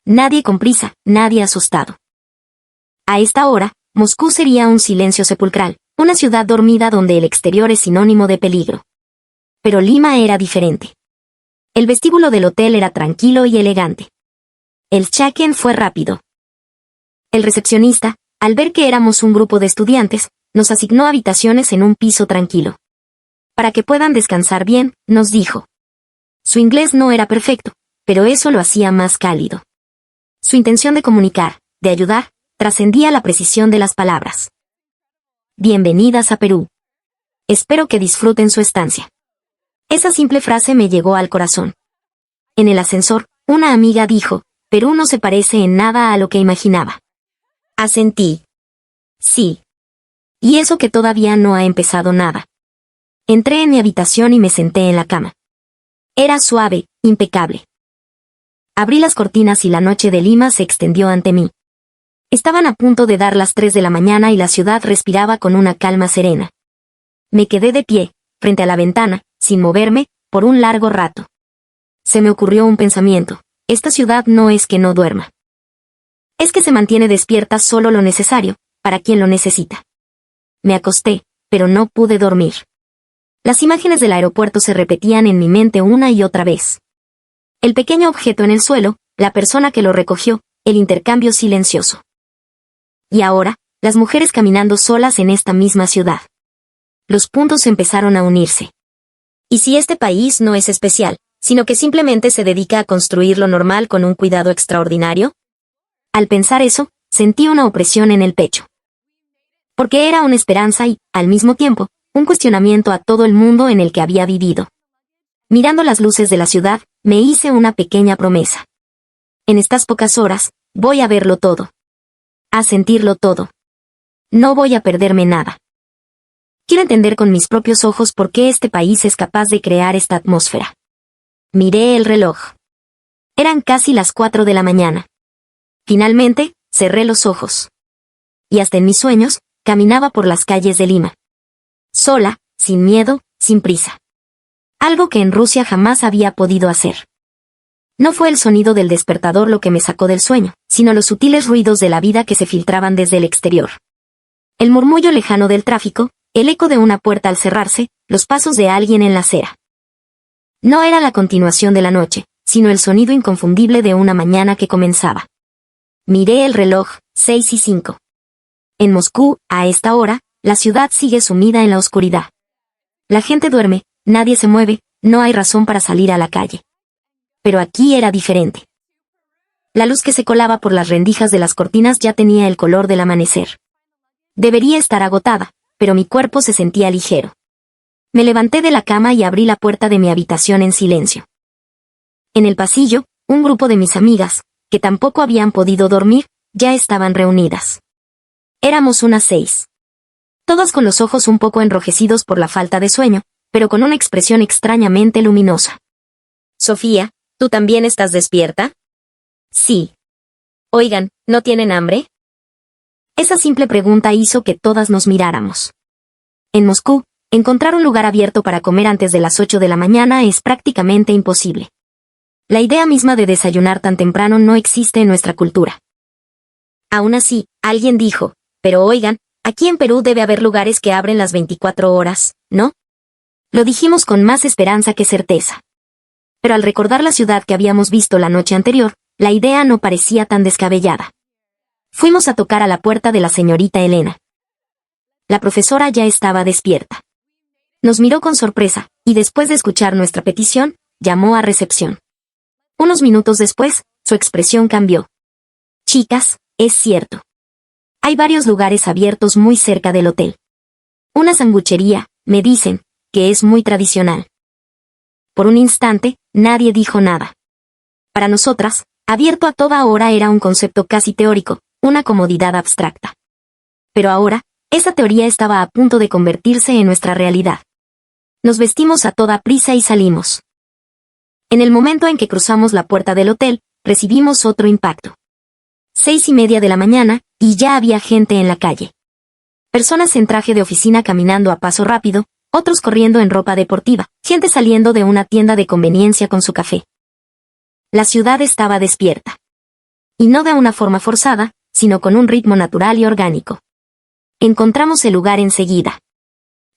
Speaker 1: Nadie con prisa, nadie asustado. A esta hora, Moscú sería un silencio sepulcral, una ciudad dormida donde el exterior es sinónimo de peligro. Pero Lima era diferente. El vestíbulo del hotel era tranquilo y elegante. El check-in fue rápido. El recepcionista, al ver que éramos un grupo de estudiantes, nos asignó habitaciones en un piso tranquilo. Para que puedan descansar bien, nos dijo. Su inglés no era perfecto, pero eso lo hacía más cálido. Su intención de comunicar, de ayudar, trascendía la precisión de las palabras. Bienvenidas a Perú. Espero que disfruten su estancia. Esa simple frase me llegó al corazón. En el ascensor, una amiga dijo, Perú no se parece en nada a lo que imaginaba. Asentí. Sí. Y eso que todavía no ha empezado nada. Entré en mi habitación y me senté en la cama. Era suave, impecable. Abrí las cortinas y la noche de Lima se extendió ante mí. Estaban a punto de dar las 3 de la mañana y la ciudad respiraba con una calma serena. Me quedé de pie, frente a la ventana, sin moverme, por un largo rato. Se me ocurrió un pensamiento: esta ciudad no es que no duerma. Es que se mantiene despierta solo lo necesario, para quien lo necesita. Me acosté, pero no pude dormir. Las imágenes del aeropuerto se repetían en mi mente una y otra vez. El pequeño objeto en el suelo, la persona que lo recogió, el intercambio silencioso. Y ahora, las mujeres caminando solas en esta misma ciudad. Los puntos empezaron a unirse. ¿Y si este país no es especial, sino que simplemente se dedica a construir lo normal con un cuidado extraordinario? Al pensar eso, sentí una opresión en el pecho. Porque era una esperanza y, al mismo tiempo, un cuestionamiento a todo el mundo en el que había vivido. Mirando las luces de la ciudad, me hice una pequeña promesa. En estas pocas horas, voy a verlo todo. A sentirlo todo. No voy a perderme nada. Quiero entender con mis propios ojos por qué este país es capaz de crear esta atmósfera. Miré el reloj. Eran casi las 4 de la mañana. Finalmente, cerré los ojos. Y hasta en mis sueños, caminaba por las calles de Lima. Sola, sin miedo, sin prisa. Algo que en Rusia jamás había podido hacer. No fue el sonido del despertador lo que me sacó del sueño, sino los sutiles ruidos de la vida que se filtraban desde el exterior. El murmullo lejano del tráfico, el eco de una puerta al cerrarse, los pasos de alguien en la acera. No era la continuación de la noche, sino el sonido inconfundible de una mañana que comenzaba. Miré el reloj, 6:05. En Moscú, a esta hora, la ciudad sigue sumida en la oscuridad. La gente duerme, nadie se mueve, no hay razón para salir a la calle. Pero aquí era diferente. La luz que se colaba por las rendijas de las cortinas ya tenía el color del amanecer. Debería estar agotada, pero mi cuerpo se sentía ligero. Me levanté de la cama y abrí la puerta de mi habitación en silencio. En el pasillo, un grupo de mis amigas, que tampoco habían podido dormir, ya estaban reunidas. Éramos unas 6. Todas con los ojos un poco enrojecidos por la falta de sueño, pero con una expresión extrañamente luminosa.
Speaker 2: Sofía, ¿tú también estás despierta?
Speaker 1: Sí.
Speaker 2: Oigan, ¿no tienen hambre?
Speaker 1: Esa simple pregunta hizo que todas nos miráramos. En Moscú, encontrar un lugar abierto para comer antes de las 8 de la mañana es prácticamente imposible. La idea misma de desayunar tan temprano no existe en nuestra cultura.
Speaker 2: Aún así, alguien dijo, pero oigan, aquí en Perú debe haber lugares que abren las 24 horas, ¿no?
Speaker 1: Lo dijimos con más esperanza que certeza. Pero al recordar la ciudad que habíamos visto la noche anterior, la idea no parecía tan descabellada. Fuimos a tocar a la puerta de la señorita Elena. La profesora ya estaba despierta. Nos miró con sorpresa, y después de escuchar nuestra petición, llamó a recepción. Unos minutos después, su expresión cambió. Chicas, es cierto. Hay varios lugares abiertos muy cerca del hotel. Una sanguchería, me dicen, que es muy tradicional. Por un instante, nadie dijo nada. Para nosotras, abierto a toda hora era un concepto casi teórico, una comodidad abstracta. Pero ahora, esa teoría estaba a punto de convertirse en nuestra realidad. Nos vestimos a toda prisa y salimos. En el momento en que cruzamos la puerta del hotel, recibimos otro impacto. 6:30 de la mañana, y ya había gente en la calle. Personas en traje de oficina caminando a paso rápido, otros corriendo en ropa deportiva, gente saliendo de una tienda de conveniencia con su café. La ciudad estaba despierta. Y no de una forma forzada, sino con un ritmo natural y orgánico. Encontramos el lugar enseguida.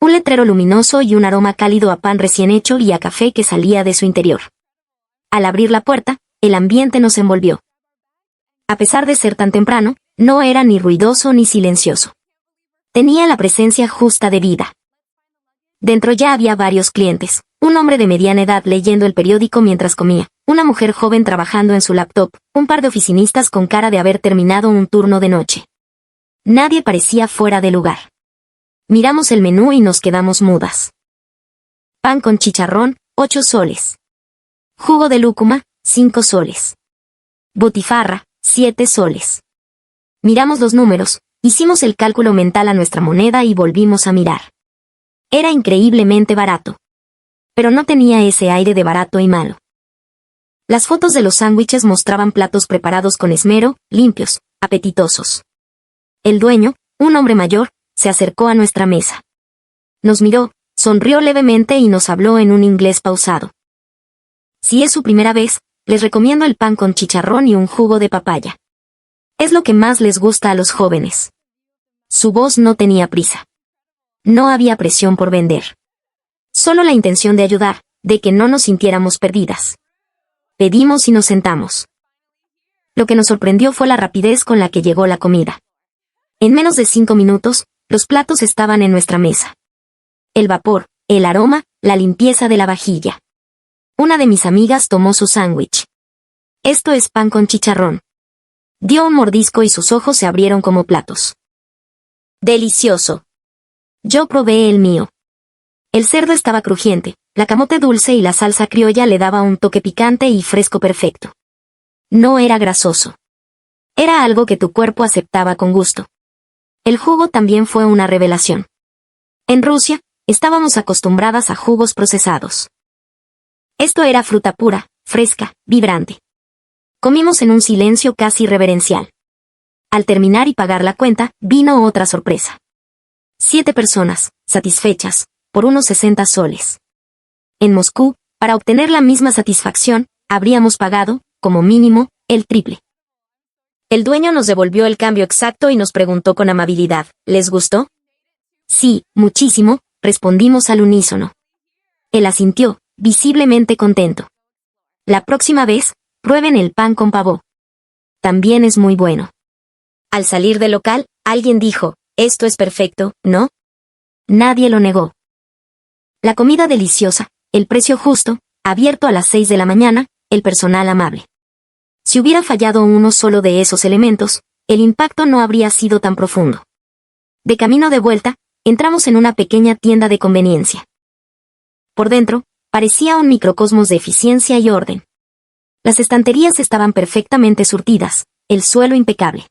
Speaker 1: Un letrero luminoso y un aroma cálido a pan recién hecho y a café que salía de su interior. Al abrir la puerta, el ambiente nos envolvió. A pesar de ser tan temprano, no era ni ruidoso ni silencioso. Tenía la presencia justa de vida. Dentro ya había varios clientes, un hombre de mediana edad leyendo el periódico mientras comía, una mujer joven trabajando en su laptop, un par de oficinistas con cara de haber terminado un turno de noche. Nadie parecía fuera de lugar. Miramos el menú y nos quedamos mudas. Pan con chicharrón, 8 soles. Jugo de lúcuma, 5 soles. Botifarra, 7 soles. Miramos los números, hicimos el cálculo mental a nuestra moneda y volvimos a mirar. Era increíblemente barato. Pero no tenía ese aire de barato y malo. Las fotos de los sándwiches mostraban platos preparados con esmero, limpios, apetitosos. El dueño, un hombre mayor, se acercó a nuestra mesa. Nos miró, sonrió levemente y nos habló en un inglés pausado. Si es su primera vez, les recomiendo el pan con chicharrón y un jugo de papaya. Es lo que más les gusta a los jóvenes. Su voz no tenía prisa. No había presión por vender. Solo la intención de ayudar, de que no nos sintiéramos perdidas. Pedimos y nos sentamos. Lo que nos sorprendió fue la rapidez con la que llegó la comida. En menos de 5 minutos, los platos estaban en nuestra mesa. El vapor, el aroma, la limpieza de la vajilla. Una de mis amigas tomó su sándwich. Esto es pan con chicharrón. Dio un mordisco y sus ojos se abrieron como platos.
Speaker 2: Delicioso.
Speaker 1: Yo probé el mío. El cerdo estaba crujiente, la camote dulce y la salsa criolla le daba un toque picante y fresco perfecto. No era grasoso. Era algo que tu cuerpo aceptaba con gusto. El jugo también fue una revelación. En Rusia, estábamos acostumbradas a jugos procesados. Esto era fruta pura, fresca, vibrante. Comimos en un silencio casi reverencial. Al terminar y pagar la cuenta, vino otra sorpresa. 7 personas, satisfechas, por unos 60 soles. En Moscú, para obtener la misma satisfacción, habríamos pagado, como mínimo, el triple.
Speaker 2: El dueño nos devolvió el cambio exacto y nos preguntó con amabilidad, ¿les gustó?
Speaker 1: Sí, muchísimo, respondimos al unísono. Él asintió, visiblemente contento. La próxima vez, prueben el pan con pavó. También es muy bueno.
Speaker 2: Al salir del local, alguien dijo, esto es perfecto, ¿no?
Speaker 1: Nadie lo negó. La comida deliciosa, el precio justo, abierto a las 6 de la mañana, el personal amable. Si hubiera fallado uno solo de esos elementos, el impacto no habría sido tan profundo. De camino de vuelta, entramos en una pequeña tienda de conveniencia. Por dentro, parecía un microcosmos de eficiencia y orden. Las estanterías estaban perfectamente surtidas, el suelo impecable.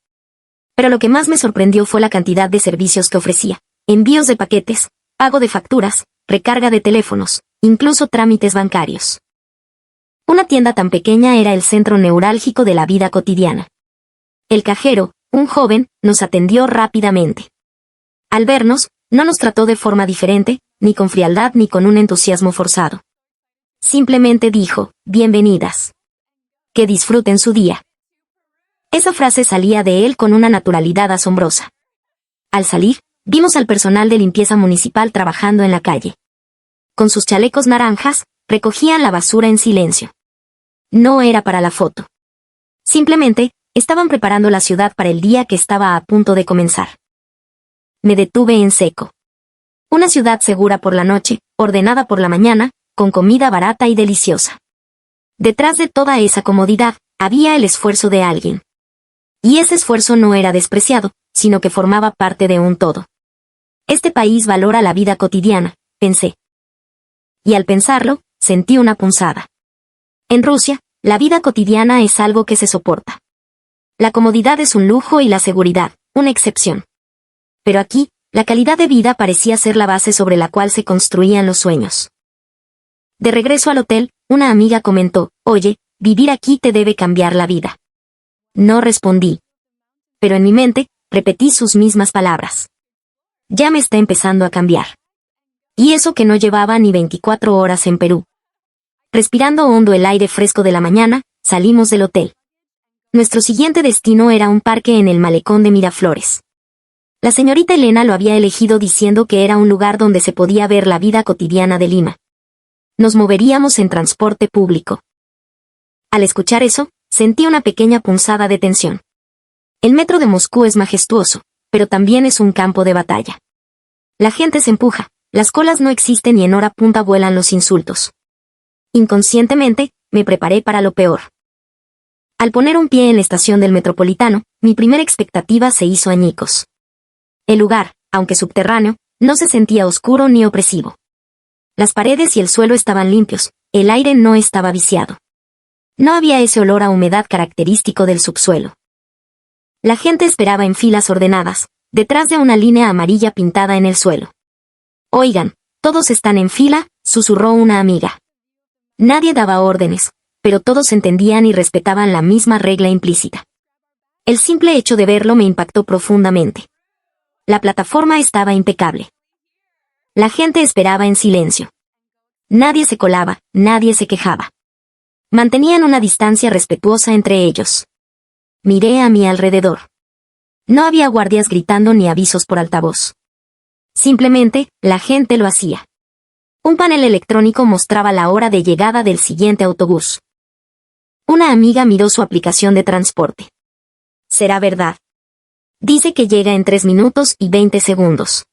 Speaker 1: Pero lo que más me sorprendió fue la cantidad de servicios que ofrecía: envíos de paquetes, pago de facturas, recarga de teléfonos, incluso trámites bancarios. Una tienda tan pequeña era el centro neurálgico de la vida cotidiana. El cajero, un joven, nos atendió rápidamente. Al vernos, no nos trató de forma diferente, ni con frialdad ni con un entusiasmo forzado. Simplemente dijo, bienvenidas. Que disfruten su día. Esa frase salía de él con una naturalidad asombrosa. Al salir, vimos al personal de limpieza municipal trabajando en la calle. Con sus chalecos naranjas, recogían la basura en silencio. No era para la foto. Simplemente, estaban preparando la ciudad para el día que estaba a punto de comenzar. Me detuve en seco. Una ciudad segura por la noche, ordenada por la mañana, con comida barata y deliciosa. Detrás de toda esa comodidad, había el esfuerzo de alguien. Y ese esfuerzo no era despreciado, sino que formaba parte de un todo. Este país valora la vida cotidiana, pensé. Y al pensarlo, sentí una punzada. En Rusia, la vida cotidiana es algo que se soporta. La comodidad es un lujo y la seguridad, una excepción. Pero aquí, la calidad de vida parecía ser la base sobre la cual se construían los sueños. De regreso al hotel, una amiga comentó, oye, vivir aquí te debe cambiar la vida. No respondí. Pero en mi mente, repetí sus mismas palabras. Ya me está empezando a cambiar. Y eso que no llevaba ni 24 horas en Perú. Respirando hondo el aire fresco de la mañana, salimos del hotel. Nuestro siguiente destino era un parque en el malecón de Miraflores. La señorita Elena lo había elegido diciendo que era un lugar donde se podía ver la vida cotidiana de Lima. Nos moveríamos en transporte público. Al escuchar eso, sentí una pequeña punzada de tensión. El metro de Moscú es majestuoso, pero también es un campo de batalla. La gente se empuja, las colas no existen y en hora punta vuelan los insultos. Inconscientemente, me preparé para lo peor. Al poner un pie en la estación del Metropolitano, mi primera expectativa se hizo añicos. El lugar, aunque subterráneo, no se sentía oscuro ni opresivo. Las paredes y el suelo estaban limpios, el aire no estaba viciado. No había ese olor a humedad característico del subsuelo. La gente esperaba en filas ordenadas, detrás de una línea amarilla pintada en el suelo. Oigan, todos están en fila, susurró una amiga. Nadie daba órdenes, pero todos entendían y respetaban la misma regla implícita. El simple hecho de verlo me impactó profundamente. La plataforma estaba impecable. La gente esperaba en silencio. Nadie se colaba, nadie se quejaba. Mantenían una distancia respetuosa entre ellos. Miré a mi alrededor. No había guardias gritando ni avisos por altavoz. Simplemente, la gente lo hacía. Un panel electrónico mostraba la hora de llegada del siguiente autobús. Una amiga miró su aplicación de transporte. ¿Será verdad? Dice que llega en 3 minutos y 20 segundos.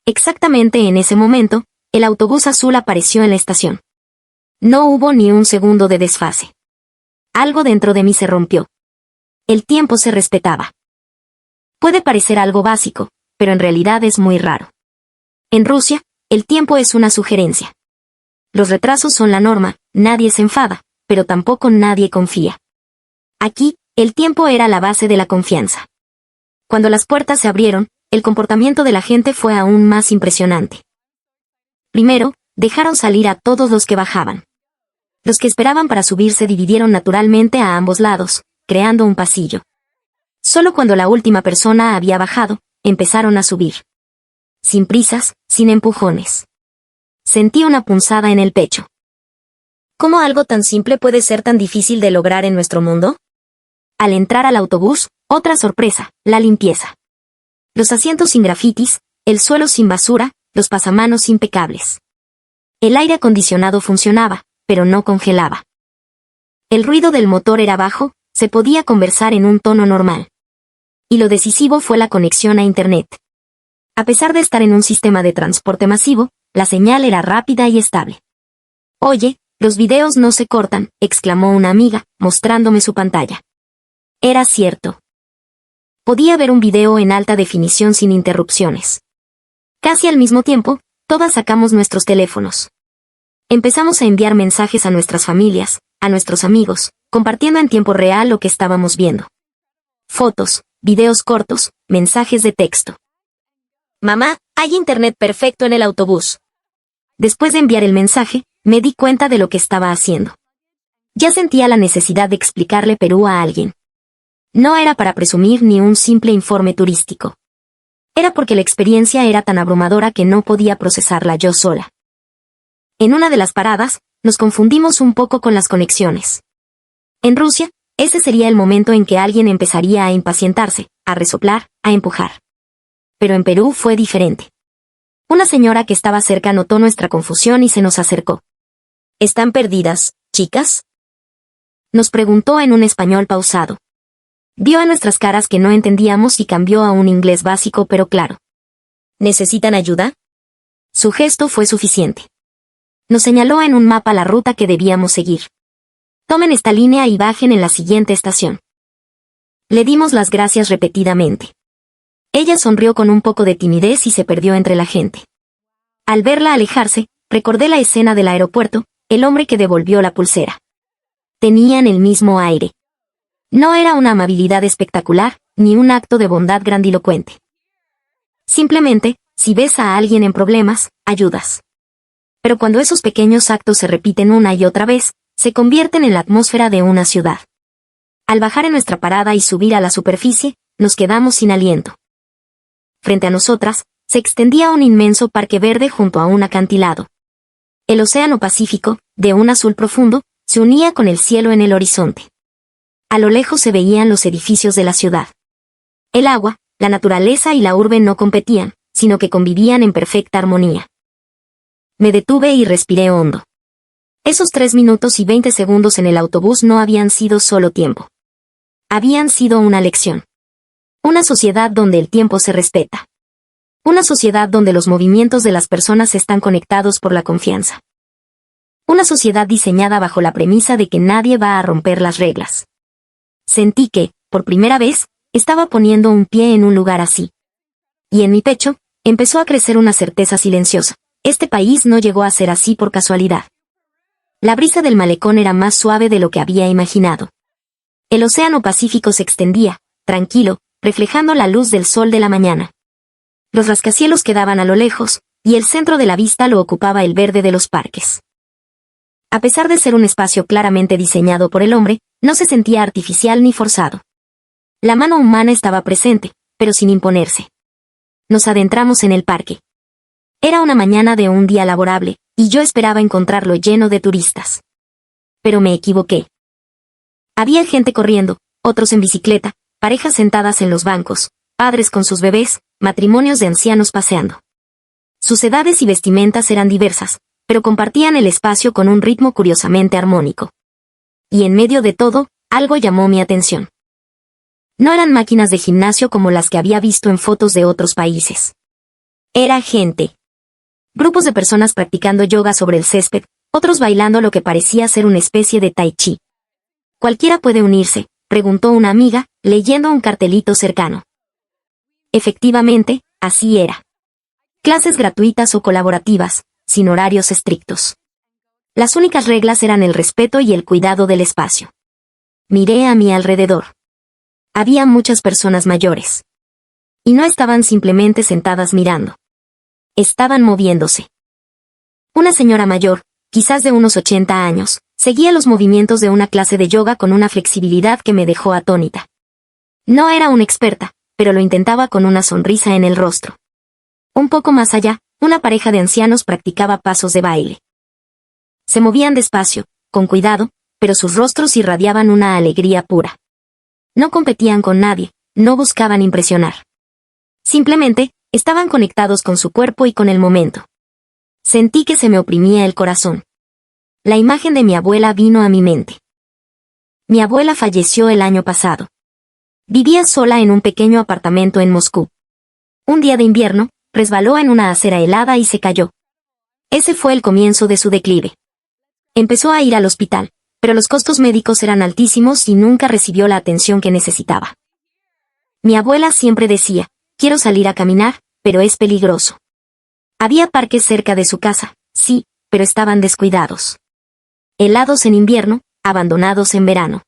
Speaker 1: Exactamente en ese momento, el autobús azul apareció en la estación. No hubo ni un segundo de desfase. Algo dentro de mí se rompió. El tiempo se respetaba. Puede parecer algo básico, pero en realidad es muy raro. En Rusia, el tiempo es una sugerencia. Los retrasos son la norma, nadie se enfada, pero tampoco nadie confía. Aquí, el tiempo era la base de la confianza. Cuando las puertas se abrieron, el comportamiento de la gente fue aún más impresionante. Primero, dejaron salir a todos los que bajaban. Los que esperaban para subir se dividieron naturalmente a ambos lados, creando un pasillo. Solo cuando la última persona había bajado, empezaron a subir. Sin prisas, sin empujones. Sentí una punzada en el pecho.
Speaker 2: ¿Cómo algo tan simple puede ser tan difícil de lograr en nuestro mundo?
Speaker 1: Al entrar al autobús, otra sorpresa, la limpieza. Los asientos sin grafitis, el suelo sin basura, los pasamanos impecables. El aire acondicionado funcionaba, pero no congelaba. El ruido del motor era bajo, se podía conversar en un tono normal. Y lo decisivo fue la conexión a Internet. A pesar de estar en un sistema de transporte masivo, la señal era rápida y estable. «Oye, los videos no se cortan», exclamó una amiga, mostrándome su pantalla. Era cierto. Podía ver un video en alta definición sin interrupciones. Casi al mismo tiempo, todas sacamos nuestros teléfonos. Empezamos a enviar mensajes a nuestras familias, a nuestros amigos, compartiendo en tiempo real lo que estábamos viendo. Fotos, videos cortos, mensajes de texto.
Speaker 2: Mamá, hay internet perfecto en el autobús.
Speaker 1: Después de enviar el mensaje, me di cuenta de lo que estaba haciendo. Ya sentía la necesidad de explicarle Perú a alguien. No era para presumir ni un simple informe turístico. Era porque la experiencia era tan abrumadora que no podía procesarla yo sola. En una de las paradas, nos confundimos un poco con las conexiones. En Rusia, ese sería el momento en que alguien empezaría a impacientarse, a resoplar, a empujar. Pero en Perú fue diferente. Una señora que estaba cerca notó nuestra confusión y se nos acercó.
Speaker 2: ¿Están perdidas, chicas?,
Speaker 1: nos preguntó en un español pausado. Vio a nuestras caras que no entendíamos y cambió a un inglés básico pero claro.
Speaker 2: ¿Necesitan ayuda?
Speaker 1: Su gesto fue suficiente. Nos señaló en un mapa la ruta que debíamos seguir. Tomen esta línea y bajen en la siguiente estación. Le dimos las gracias repetidamente. Ella sonrió con un poco de timidez y se perdió entre la gente. Al verla alejarse, recordé la escena del aeropuerto, el hombre que devolvió la pulsera. Tenían el mismo aire. No era una amabilidad espectacular, ni un acto de bondad grandilocuente. Simplemente, si ves a alguien en problemas, ayudas. Pero cuando esos pequeños actos se repiten una y otra vez, se convierten en la atmósfera de una ciudad. Al bajar en nuestra parada y subir a la superficie, nos quedamos sin aliento. Frente a nosotras, se extendía un inmenso parque verde junto a un acantilado. El océano Pacífico, de un azul profundo, se unía con el cielo en el horizonte. A lo lejos se veían los edificios de la ciudad. El agua, la naturaleza y la urbe no competían, sino que convivían en perfecta armonía. Me detuve y respiré hondo. Esos 3 minutos y 20 segundos en el autobús no habían sido solo tiempo. Habían sido una lección. Una sociedad donde el tiempo se respeta. Una sociedad donde los movimientos de las personas están conectados por la confianza. Una sociedad diseñada bajo la premisa de que nadie va a romper las reglas. Sentí que, por primera vez, estaba poniendo un pie en un lugar así. Y en mi pecho, empezó a crecer una certeza silenciosa. Este país no llegó a ser así por casualidad. La brisa del malecón era más suave de lo que había imaginado. El océano Pacífico se extendía, tranquilo, reflejando la luz del sol de la mañana. Los rascacielos quedaban a lo lejos, y el centro de la vista lo ocupaba el verde de los parques. A pesar de ser un espacio claramente diseñado por el hombre, no se sentía artificial ni forzado. La mano humana estaba presente, pero sin imponerse. Nos adentramos en el parque. Era una mañana de un día laborable, y yo esperaba encontrarlo lleno de turistas. Pero me equivoqué. Había gente corriendo, otros en bicicleta, parejas sentadas en los bancos, padres con sus bebés, matrimonios de ancianos paseando. Sus edades y vestimentas eran diversas, pero compartían el espacio con un ritmo curiosamente armónico. Y en medio de todo, algo llamó mi atención. No eran máquinas de gimnasio como las que había visto en fotos de otros países. Era gente. Grupos de personas practicando yoga sobre el césped, otros bailando lo que parecía ser una especie de tai chi. ¿Cualquiera puede unirse?, preguntó una amiga, leyendo un cartelito cercano. Efectivamente, así era. Clases gratuitas o colaborativas, sin horarios estrictos. Las únicas reglas eran el respeto y el cuidado del espacio. Miré a mi alrededor. Había muchas personas mayores. Y no estaban simplemente sentadas mirando. Estaban moviéndose. Una señora mayor, quizás de unos 80 años, seguía los movimientos de una clase de yoga con una flexibilidad que me dejó atónita. No era una experta, pero lo intentaba con una sonrisa en el rostro. Un poco más allá, una pareja de ancianos practicaba pasos de baile. Se movían despacio, con cuidado, pero sus rostros irradiaban una alegría pura. No competían con nadie, no buscaban impresionar. Simplemente, estaban conectados con su cuerpo y con el momento. Sentí que se me oprimía el corazón. La imagen de mi abuela vino a mi mente. Mi abuela falleció el año pasado. Vivía sola en un pequeño apartamento en Moscú. Un día de invierno, resbaló en una acera helada y se cayó. Ese fue el comienzo de su declive. Empezó a ir al hospital, pero los costos médicos eran altísimos y nunca recibió la atención que necesitaba. Mi abuela siempre decía, quiero salir a caminar, pero es peligroso. Había parques cerca de su casa, sí, pero estaban descuidados. Helados en invierno, abandonados en verano.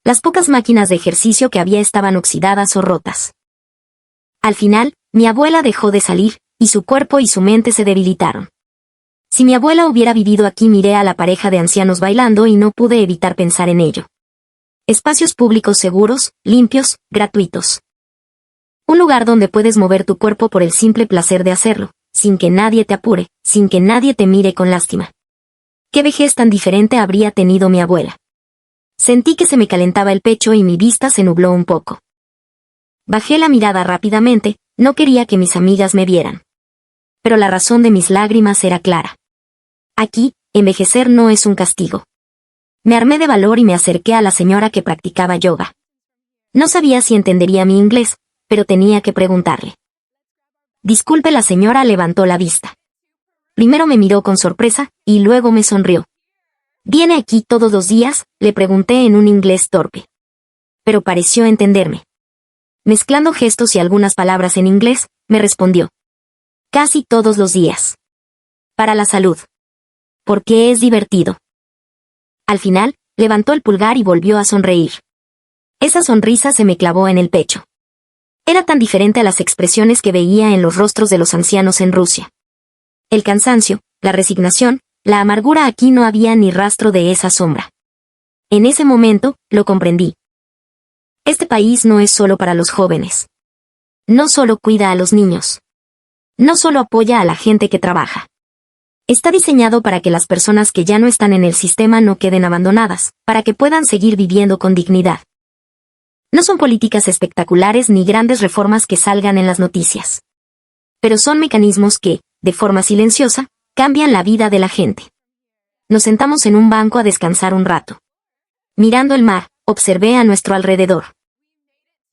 Speaker 1: Las pocas máquinas de ejercicio que había estaban oxidadas o rotas. Al final, mi abuela dejó de salir, y su cuerpo y su mente se debilitaron. Si mi abuela hubiera vivido aquí, miré a la pareja de ancianos bailando y no pude evitar pensar en ello. Espacios públicos seguros, limpios, gratuitos. Un lugar donde puedes mover tu cuerpo por el simple placer de hacerlo, sin que nadie te apure, sin que nadie te mire con lástima. ¿Qué vejez tan diferente habría tenido mi abuela? Sentí que se me calentaba el pecho y mi vista se nubló un poco. Bajé la mirada rápidamente, no quería que mis amigas me vieran. Pero la razón de mis lágrimas era clara. Aquí, envejecer no es un castigo. Me armé de valor y me acerqué a la señora que practicaba yoga. No sabía si entendería mi inglés, pero tenía que preguntarle. Disculpe, la señora levantó la vista. Primero me miró con sorpresa, y luego me sonrió. ¿Viene aquí todos los días?, le pregunté en un inglés torpe. Pero pareció entenderme. Mezclando gestos y algunas palabras en inglés, me respondió. Casi todos los días. Para la salud. Porque es divertido. Al final, levantó el pulgar y volvió a sonreír. Esa sonrisa se me clavó en el pecho. Era tan diferente a las expresiones que veía en los rostros de los ancianos en Rusia. El cansancio, la resignación, la amargura, aquí no había ni rastro de esa sombra. En ese momento, lo comprendí. Este país no es solo para los jóvenes. No solo cuida a los niños. No solo apoya a la gente que trabaja. Está diseñado para que las personas que ya no están en el sistema no queden abandonadas, para que puedan seguir viviendo con dignidad. No son políticas espectaculares ni grandes reformas que salgan en las noticias. Pero son mecanismos que, de forma silenciosa, cambian la vida de la gente. Nos sentamos en un banco a descansar un rato. Mirando el mar, observé a nuestro alrededor.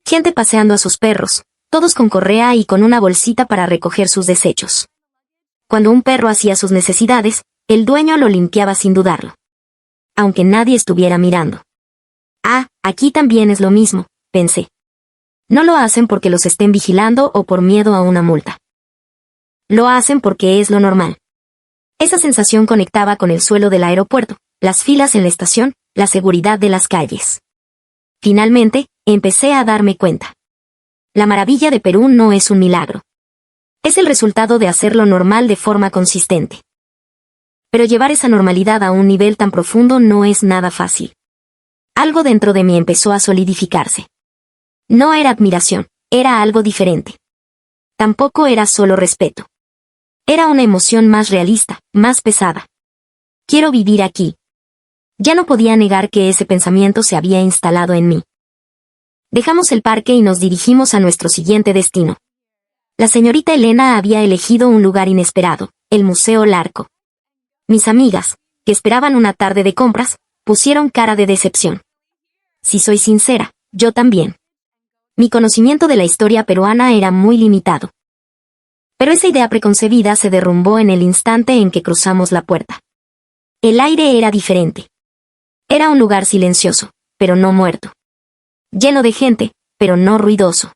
Speaker 1: Gente paseando a sus perros, todos con correa y con una bolsita para recoger sus desechos. Cuando un perro hacía sus necesidades, el dueño lo limpiaba sin dudarlo. Aunque nadie estuviera mirando. Ah, aquí también es lo mismo, pensé. No lo hacen porque los estén vigilando o por miedo a una multa. Lo hacen porque es lo normal. Esa sensación conectaba con el suelo del aeropuerto, las filas en la estación, la seguridad de las calles. Finalmente, empecé a darme cuenta. La maravilla de Perú no es un milagro. Es el resultado de hacerlo normal de forma consistente. Pero llevar esa normalidad a un nivel tan profundo no es nada fácil. Algo dentro de mí empezó a solidificarse. No era admiración, era algo diferente. Tampoco era solo respeto. Era una emoción más realista, más pesada. Quiero vivir aquí. Ya no podía negar que ese pensamiento se había instalado en mí. Dejamos el parque y nos dirigimos a nuestro siguiente destino. La señorita Elena había elegido un lugar inesperado, el Museo Larco. Mis amigas, que esperaban una tarde de compras, pusieron cara de decepción. Si soy sincera, yo también. Mi conocimiento de la historia peruana era muy limitado. Pero esa idea preconcebida se derrumbó en el instante en que cruzamos la puerta. El aire era diferente. Era un lugar silencioso, pero no muerto. Lleno de gente, pero no ruidoso.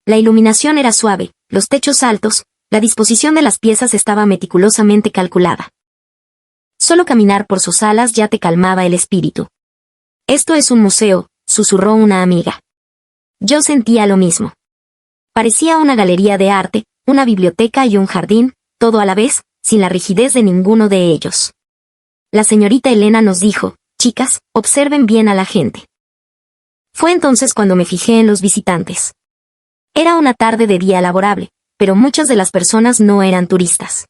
Speaker 1: La iluminación era suave, los techos altos, la disposición de las piezas estaba meticulosamente calculada. Solo caminar por sus salas ya te calmaba el espíritu. Esto es un museo, susurró una amiga. Yo sentía lo mismo. Parecía una galería de arte, una biblioteca y un jardín, todo a la vez, sin la rigidez de ninguno de ellos. La señorita Elena nos dijo, chicas, observen bien a la gente. Fue entonces cuando me fijé en los visitantes. Era una tarde de día laborable, pero muchas de las personas no eran turistas.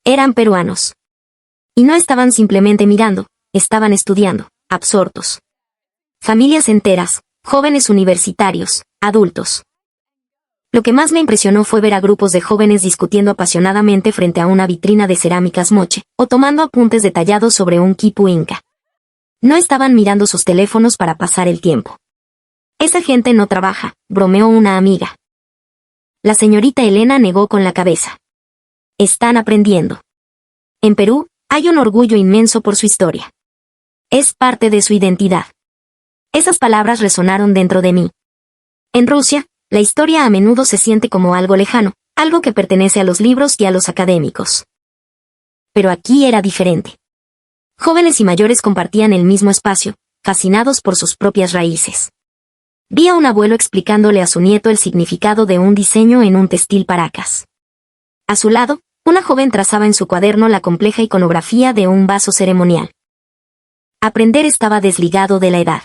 Speaker 1: Eran peruanos. Y no estaban simplemente mirando, estaban estudiando, absortos. Familias enteras, jóvenes universitarios, adultos. Lo que más me impresionó fue ver a grupos de jóvenes discutiendo apasionadamente frente a una vitrina de cerámicas moche, o tomando apuntes detallados sobre un quipu inca. No estaban mirando sus teléfonos para pasar el tiempo. Esa gente no trabaja, bromeó una amiga. La señorita Elena negó con la cabeza. Están aprendiendo. En Perú, hay un orgullo inmenso por su historia. Es parte de su identidad. Esas palabras resonaron dentro de mí. En Rusia, la historia a menudo se siente como algo lejano, algo que pertenece a los libros y a los académicos. Pero aquí era diferente. Jóvenes y mayores compartían el mismo espacio, fascinados por sus propias raíces. Vi a un abuelo explicándole a su nieto el significado de un diseño en un textil Paracas. A su lado, una joven trazaba en su cuaderno la compleja iconografía de un vaso ceremonial. Aprender estaba desligado de la edad.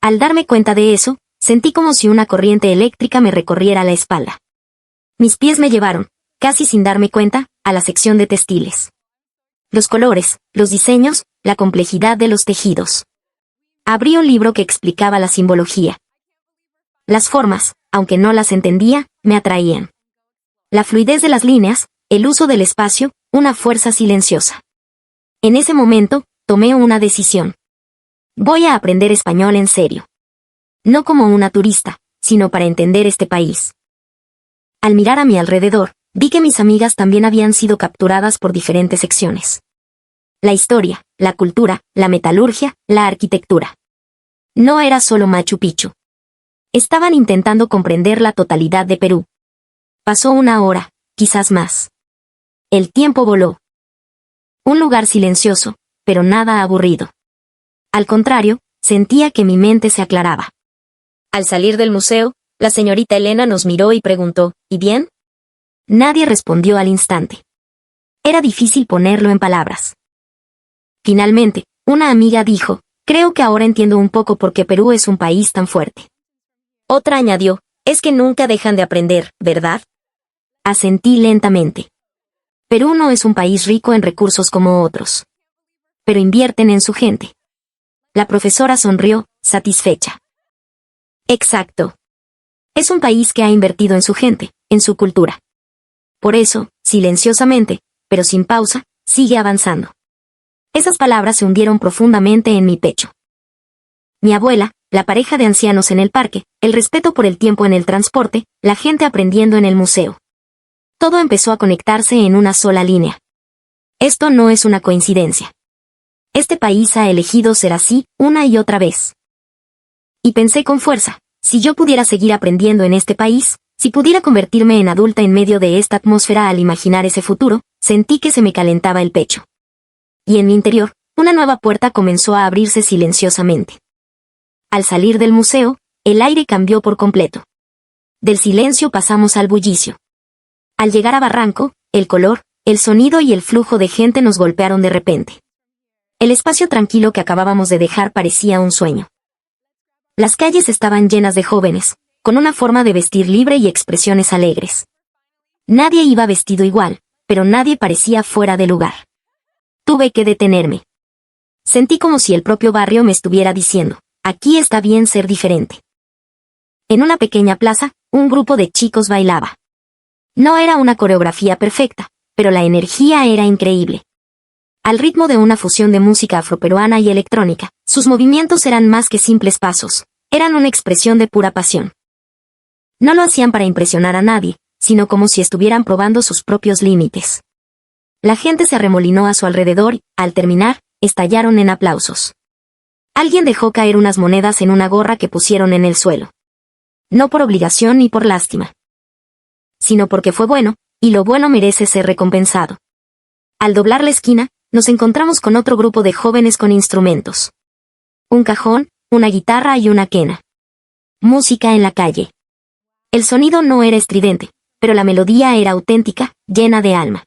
Speaker 1: Al darme cuenta de eso, sentí como si una corriente eléctrica me recorriera la espalda. Mis pies me llevaron, casi sin darme cuenta, a la sección de textiles. Los colores, los diseños, la complejidad de los tejidos. Abrí un libro que explicaba la simbología. Las formas, aunque no las entendía, me atraían. La fluidez de las líneas, el uso del espacio, una fuerza silenciosa. En ese momento, tomé una decisión. Voy a aprender español en serio. No como una turista, sino para entender este país. Al mirar a mi alrededor, vi que mis amigas también habían sido capturadas por diferentes secciones. La historia, la cultura, la metalurgia, la arquitectura. No era solo Machu Picchu. Estaban intentando comprender la totalidad de Perú. Pasó una hora, quizás más. El tiempo voló. Un lugar silencioso, pero nada aburrido. Al contrario, sentía que mi mente se aclaraba. Al salir del museo, la señorita Elena nos miró y preguntó, ¿y bien? Nadie respondió al instante. Era difícil ponerlo en palabras. Finalmente, una amiga dijo, creo que ahora entiendo un poco por qué Perú es un país tan fuerte. Otra añadió, es que nunca dejan de aprender, ¿verdad? Asentí lentamente. Perú no es un país rico en recursos como otros. Pero invierten en su gente. La profesora sonrió, satisfecha. Exacto. Es un país que ha invertido en su gente, en su cultura. Por eso, silenciosamente, pero sin pausa, sigue avanzando. Esas palabras se hundieron profundamente en mi pecho. Mi abuela, la pareja de ancianos en el parque, el respeto por el tiempo en el transporte, la gente aprendiendo en el museo. Todo empezó a conectarse en una sola línea. Esto no es una coincidencia. Este país ha elegido ser así, una y otra vez. Y pensé con fuerza, si yo pudiera seguir aprendiendo en este país, si pudiera convertirme en adulta en medio de esta atmósfera al imaginar ese futuro, sentí que se me calentaba el pecho. Y en mi interior, una nueva puerta comenzó a abrirse silenciosamente. Al salir del museo, el aire cambió por completo. Del silencio pasamos al bullicio. Al llegar a Barranco, el color, el sonido y el flujo de gente nos golpearon de repente. El espacio tranquilo que acabábamos de dejar parecía un sueño. Las calles estaban llenas de jóvenes, con una forma de vestir libre y expresiones alegres. Nadie iba vestido igual, pero nadie parecía fuera de lugar. Tuve que detenerme. Sentí como si el propio barrio me estuviera diciendo, aquí está bien ser diferente. En una pequeña plaza, un grupo de chicos bailaba. No era una coreografía perfecta, pero la energía era increíble. Al ritmo de una fusión de música afroperuana y electrónica, sus movimientos eran más que simples pasos, eran una expresión de pura pasión. No lo hacían para impresionar a nadie, sino como si estuvieran probando sus propios límites. La gente se arremolinó a su alrededor y, al terminar, estallaron en aplausos. Alguien dejó caer unas monedas en una gorra que pusieron en el suelo. No por obligación ni por lástima, sino porque fue bueno, y lo bueno merece ser recompensado. Al doblar la esquina, nos encontramos con otro grupo de jóvenes con instrumentos. Un cajón, una guitarra y una quena. Música en la calle. El sonido no era estridente, pero la melodía era auténtica, llena de alma.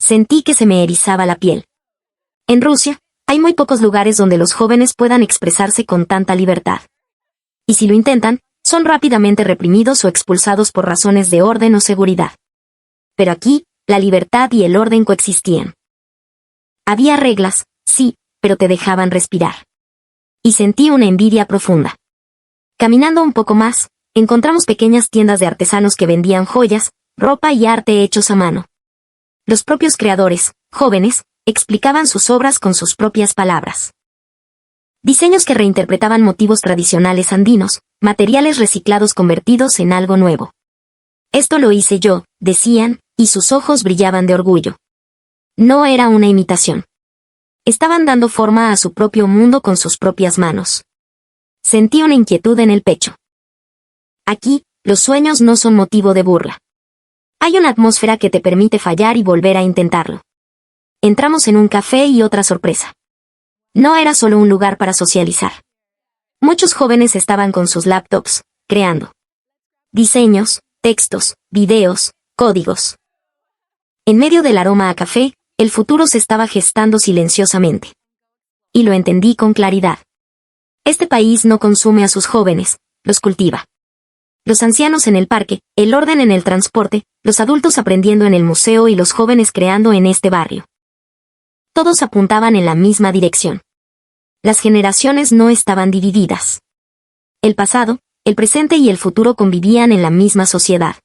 Speaker 1: Sentí que se me erizaba la piel. En Rusia, hay muy pocos lugares donde los jóvenes puedan expresarse con tanta libertad. Y si lo intentan, son rápidamente reprimidos o expulsados por razones de orden o seguridad. Pero aquí, la libertad y el orden coexistían. Había reglas, sí, pero te dejaban respirar. Y sentí una envidia profunda. Caminando un poco más, encontramos pequeñas tiendas de artesanos que vendían joyas, ropa y arte hechos a mano. Los propios creadores, jóvenes, explicaban sus obras con sus propias palabras. Diseños que reinterpretaban motivos tradicionales andinos, materiales reciclados convertidos en algo nuevo. Esto lo hice yo, decían, y sus ojos brillaban de orgullo. No era una imitación. Estaban dando forma a su propio mundo con sus propias manos. Sentí una inquietud en el pecho. Aquí, los sueños no son motivo de burla. Hay una atmósfera que te permite fallar y volver a intentarlo. Entramos en un café y otra sorpresa. No era solo un lugar para socializar. Muchos jóvenes estaban con sus laptops, creando diseños, textos, videos, códigos. En medio del aroma a café, el futuro se estaba gestando silenciosamente. Y lo entendí con claridad. Este país no consume a sus jóvenes, los cultiva. Los ancianos en el parque, el orden en el transporte, los adultos aprendiendo en el museo y los jóvenes creando en este barrio. Todos apuntaban en la misma dirección. Las generaciones no estaban divididas. El pasado, el presente y el futuro convivían en la misma sociedad.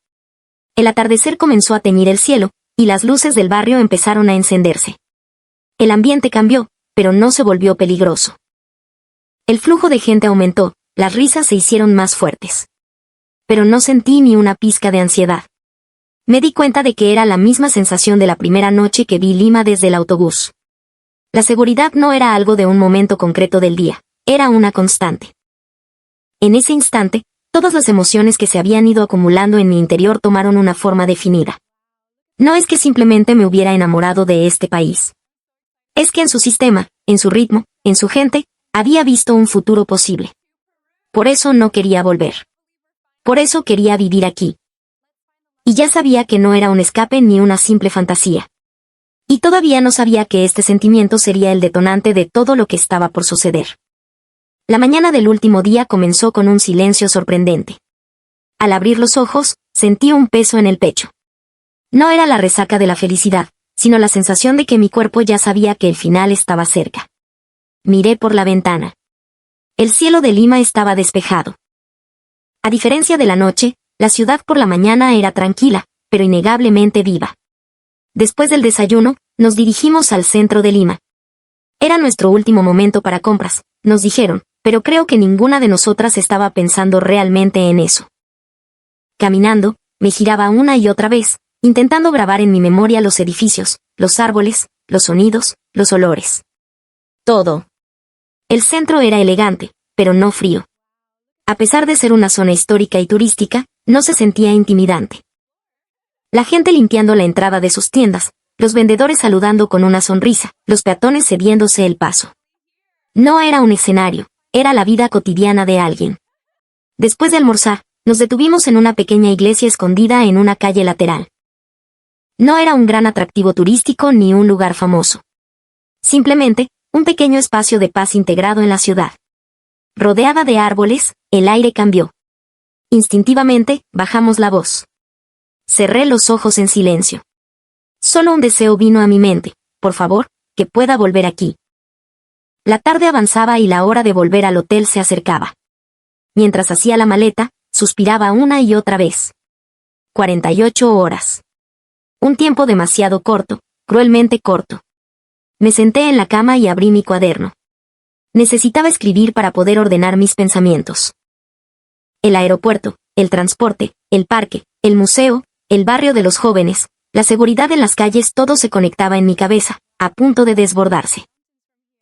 Speaker 1: El atardecer comenzó a teñir el cielo, y las luces del barrio empezaron a encenderse. El ambiente cambió, pero no se volvió peligroso. El flujo de gente aumentó, las risas se hicieron más fuertes. Pero no sentí ni una pizca de ansiedad. Me di cuenta de que era la misma sensación de la primera noche que vi Lima desde el autobús. La seguridad no era algo de un momento concreto del día, era una constante. En ese instante, todas las emociones que se habían ido acumulando en mi interior tomaron una forma definida. No es que simplemente me hubiera enamorado de este país. Es que en su sistema, en su ritmo, en su gente, había visto un futuro posible. Por eso no quería volver. Por eso quería vivir aquí. Y ya sabía que no era un escape ni una simple fantasía. Y todavía no sabía que este sentimiento sería el detonante de todo lo que estaba por suceder. La mañana del último día comenzó con un silencio sorprendente. Al abrir los ojos, sentí un peso en el pecho. No era la resaca de la felicidad, sino la sensación de que mi cuerpo ya sabía que el final estaba cerca. Miré por la ventana. El cielo de Lima estaba despejado. A diferencia de la noche, la ciudad por la mañana era tranquila, pero innegablemente viva. Después del desayuno, nos dirigimos al centro de Lima. Era nuestro último momento para compras, nos dijeron, pero creo que ninguna de nosotras estaba pensando realmente en eso. Caminando, me giraba una y otra vez, intentando grabar en mi memoria los edificios, los árboles, los sonidos, los olores. Todo. El centro era elegante, pero no frío. A pesar de ser una zona histórica y turística, no se sentía intimidante. La gente limpiando la entrada de sus tiendas, los vendedores saludando con una sonrisa, los peatones cediéndose el paso. No era un escenario, era la vida cotidiana de alguien. Después de almorzar, nos detuvimos en una pequeña iglesia escondida en una calle lateral. No era un gran atractivo turístico ni un lugar famoso. Simplemente, un pequeño espacio de paz integrado en la ciudad. Rodeada de árboles, el aire cambió. Instintivamente, bajamos la voz. Cerré los ojos en silencio. Solo un deseo vino a mi mente, por favor, que pueda volver aquí. La tarde avanzaba y la hora de volver al hotel se acercaba. Mientras hacía la maleta, suspiraba una y otra vez. 48 horas. Un tiempo demasiado corto, cruelmente corto. Me senté en la cama y abrí mi cuaderno. Necesitaba escribir para poder ordenar mis pensamientos. El aeropuerto, el transporte, el parque, el museo, el barrio de los jóvenes, la seguridad en las calles, todo se conectaba en mi cabeza, a punto de desbordarse.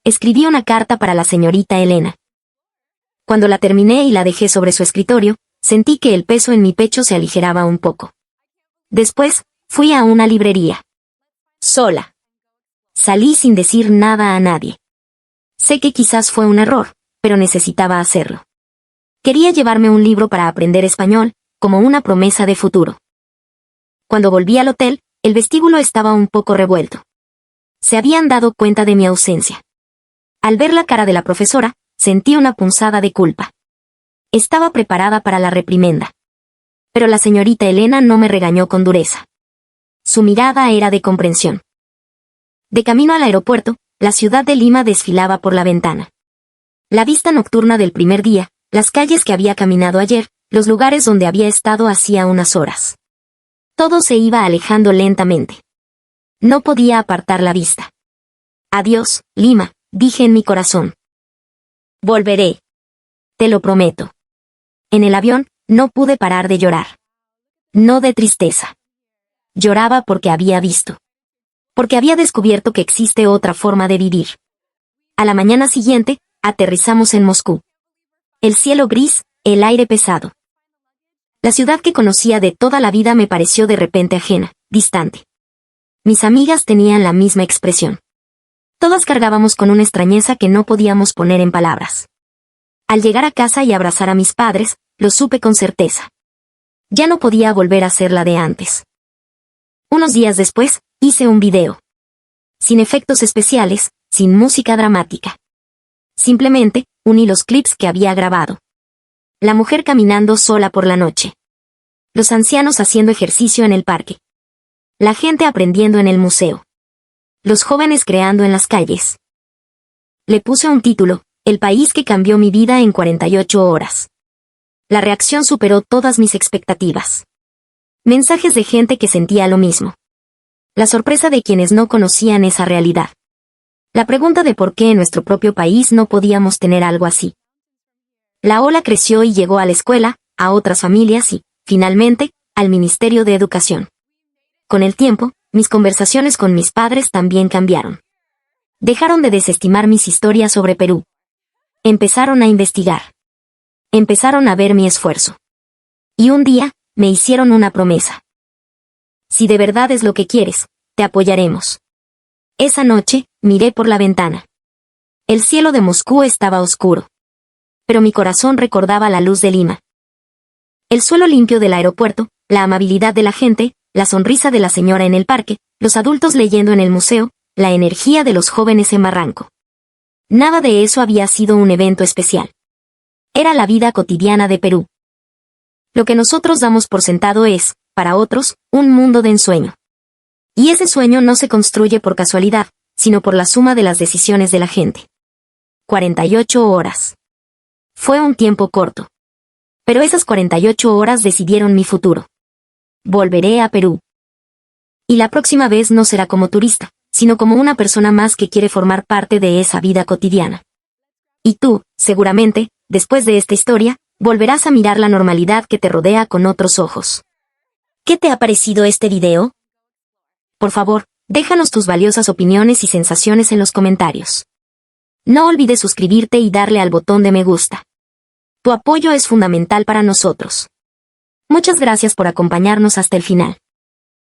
Speaker 1: Escribí una carta para la señorita Elena. Cuando la terminé y la dejé sobre su escritorio, sentí que el peso en mi pecho se aligeraba un poco. Después, fui a una librería. Sola. Salí sin decir nada a nadie. Sé que quizás fue un error, pero necesitaba hacerlo. Quería llevarme un libro para aprender español, como una promesa de futuro. Cuando volví al hotel, el vestíbulo estaba un poco revuelto. Se habían dado cuenta de mi ausencia. Al ver la cara de la profesora, sentí una punzada de culpa. Estaba preparada para la reprimenda. Pero la señorita Elena no me regañó con dureza. Su mirada era de comprensión. De camino al aeropuerto, la ciudad de Lima desfilaba por la ventana. La vista nocturna del primer día, las calles que había caminado ayer, los lugares donde había estado hacía unas horas. Todo se iba alejando lentamente. No podía apartar la vista. Adiós, Lima, dije en mi corazón. Volveré. Te lo prometo. En el avión, no pude parar de llorar. No de tristeza. Lloraba porque había visto. Porque había descubierto que existe otra forma de vivir. A la mañana siguiente, aterrizamos en Moscú. El cielo gris, el aire pesado. La ciudad que conocía de toda la vida me pareció de repente ajena, distante. Mis amigas tenían la misma expresión. Todas cargábamos con una extrañeza que no podíamos poner en palabras. Al llegar a casa y abrazar a mis padres, lo supe con certeza. Ya no podía volver a ser la de antes. Unos días después, hice un video. Sin efectos especiales, sin música dramática. Simplemente, uní los clips que había grabado. La mujer caminando sola por la noche. Los ancianos haciendo ejercicio en el parque. La gente aprendiendo en el museo. Los jóvenes creando en las calles. Le puse un título, El país que cambió mi vida en 48 horas. La reacción superó todas mis expectativas. Mensajes de gente que sentía lo mismo. La sorpresa de quienes no conocían esa realidad. La pregunta de por qué en nuestro propio país no podíamos tener algo así. La ola creció y llegó a la escuela, a otras familias y, finalmente, al Ministerio de Educación. Con el tiempo, mis conversaciones con mis padres también cambiaron. Dejaron de desestimar mis historias sobre Perú. Empezaron a investigar. Empezaron a ver mi esfuerzo. Y un día, me hicieron una promesa. Si de verdad es lo que quieres, te apoyaremos. Esa noche, miré por la ventana. El cielo de Moscú estaba oscuro. Pero mi corazón recordaba la luz de Lima. El suelo limpio del aeropuerto, la amabilidad de la gente, la sonrisa de la señora en el parque, los adultos leyendo en el museo, la energía de los jóvenes en Barranco. Nada de eso había sido un evento especial. Era la vida cotidiana de Perú. Lo que nosotros damos por sentado es, para otros, un mundo de ensueño. Y ese sueño no se construye por casualidad, sino por la suma de las decisiones de la gente. 48 horas. Fue un tiempo corto. Pero esas 48 horas decidieron mi futuro. Volveré a Perú. Y la próxima vez no será como turista, sino como una persona más que quiere formar parte de esa vida cotidiana. Y tú, seguramente, después de esta historia, volverás a mirar la normalidad que te rodea con otros ojos. ¿Qué te ha parecido este video? Por favor, déjanos tus valiosas opiniones y sensaciones en los comentarios. No olvides suscribirte y darle al botón de me gusta. Tu apoyo es fundamental para nosotros. Muchas gracias por acompañarnos hasta el final.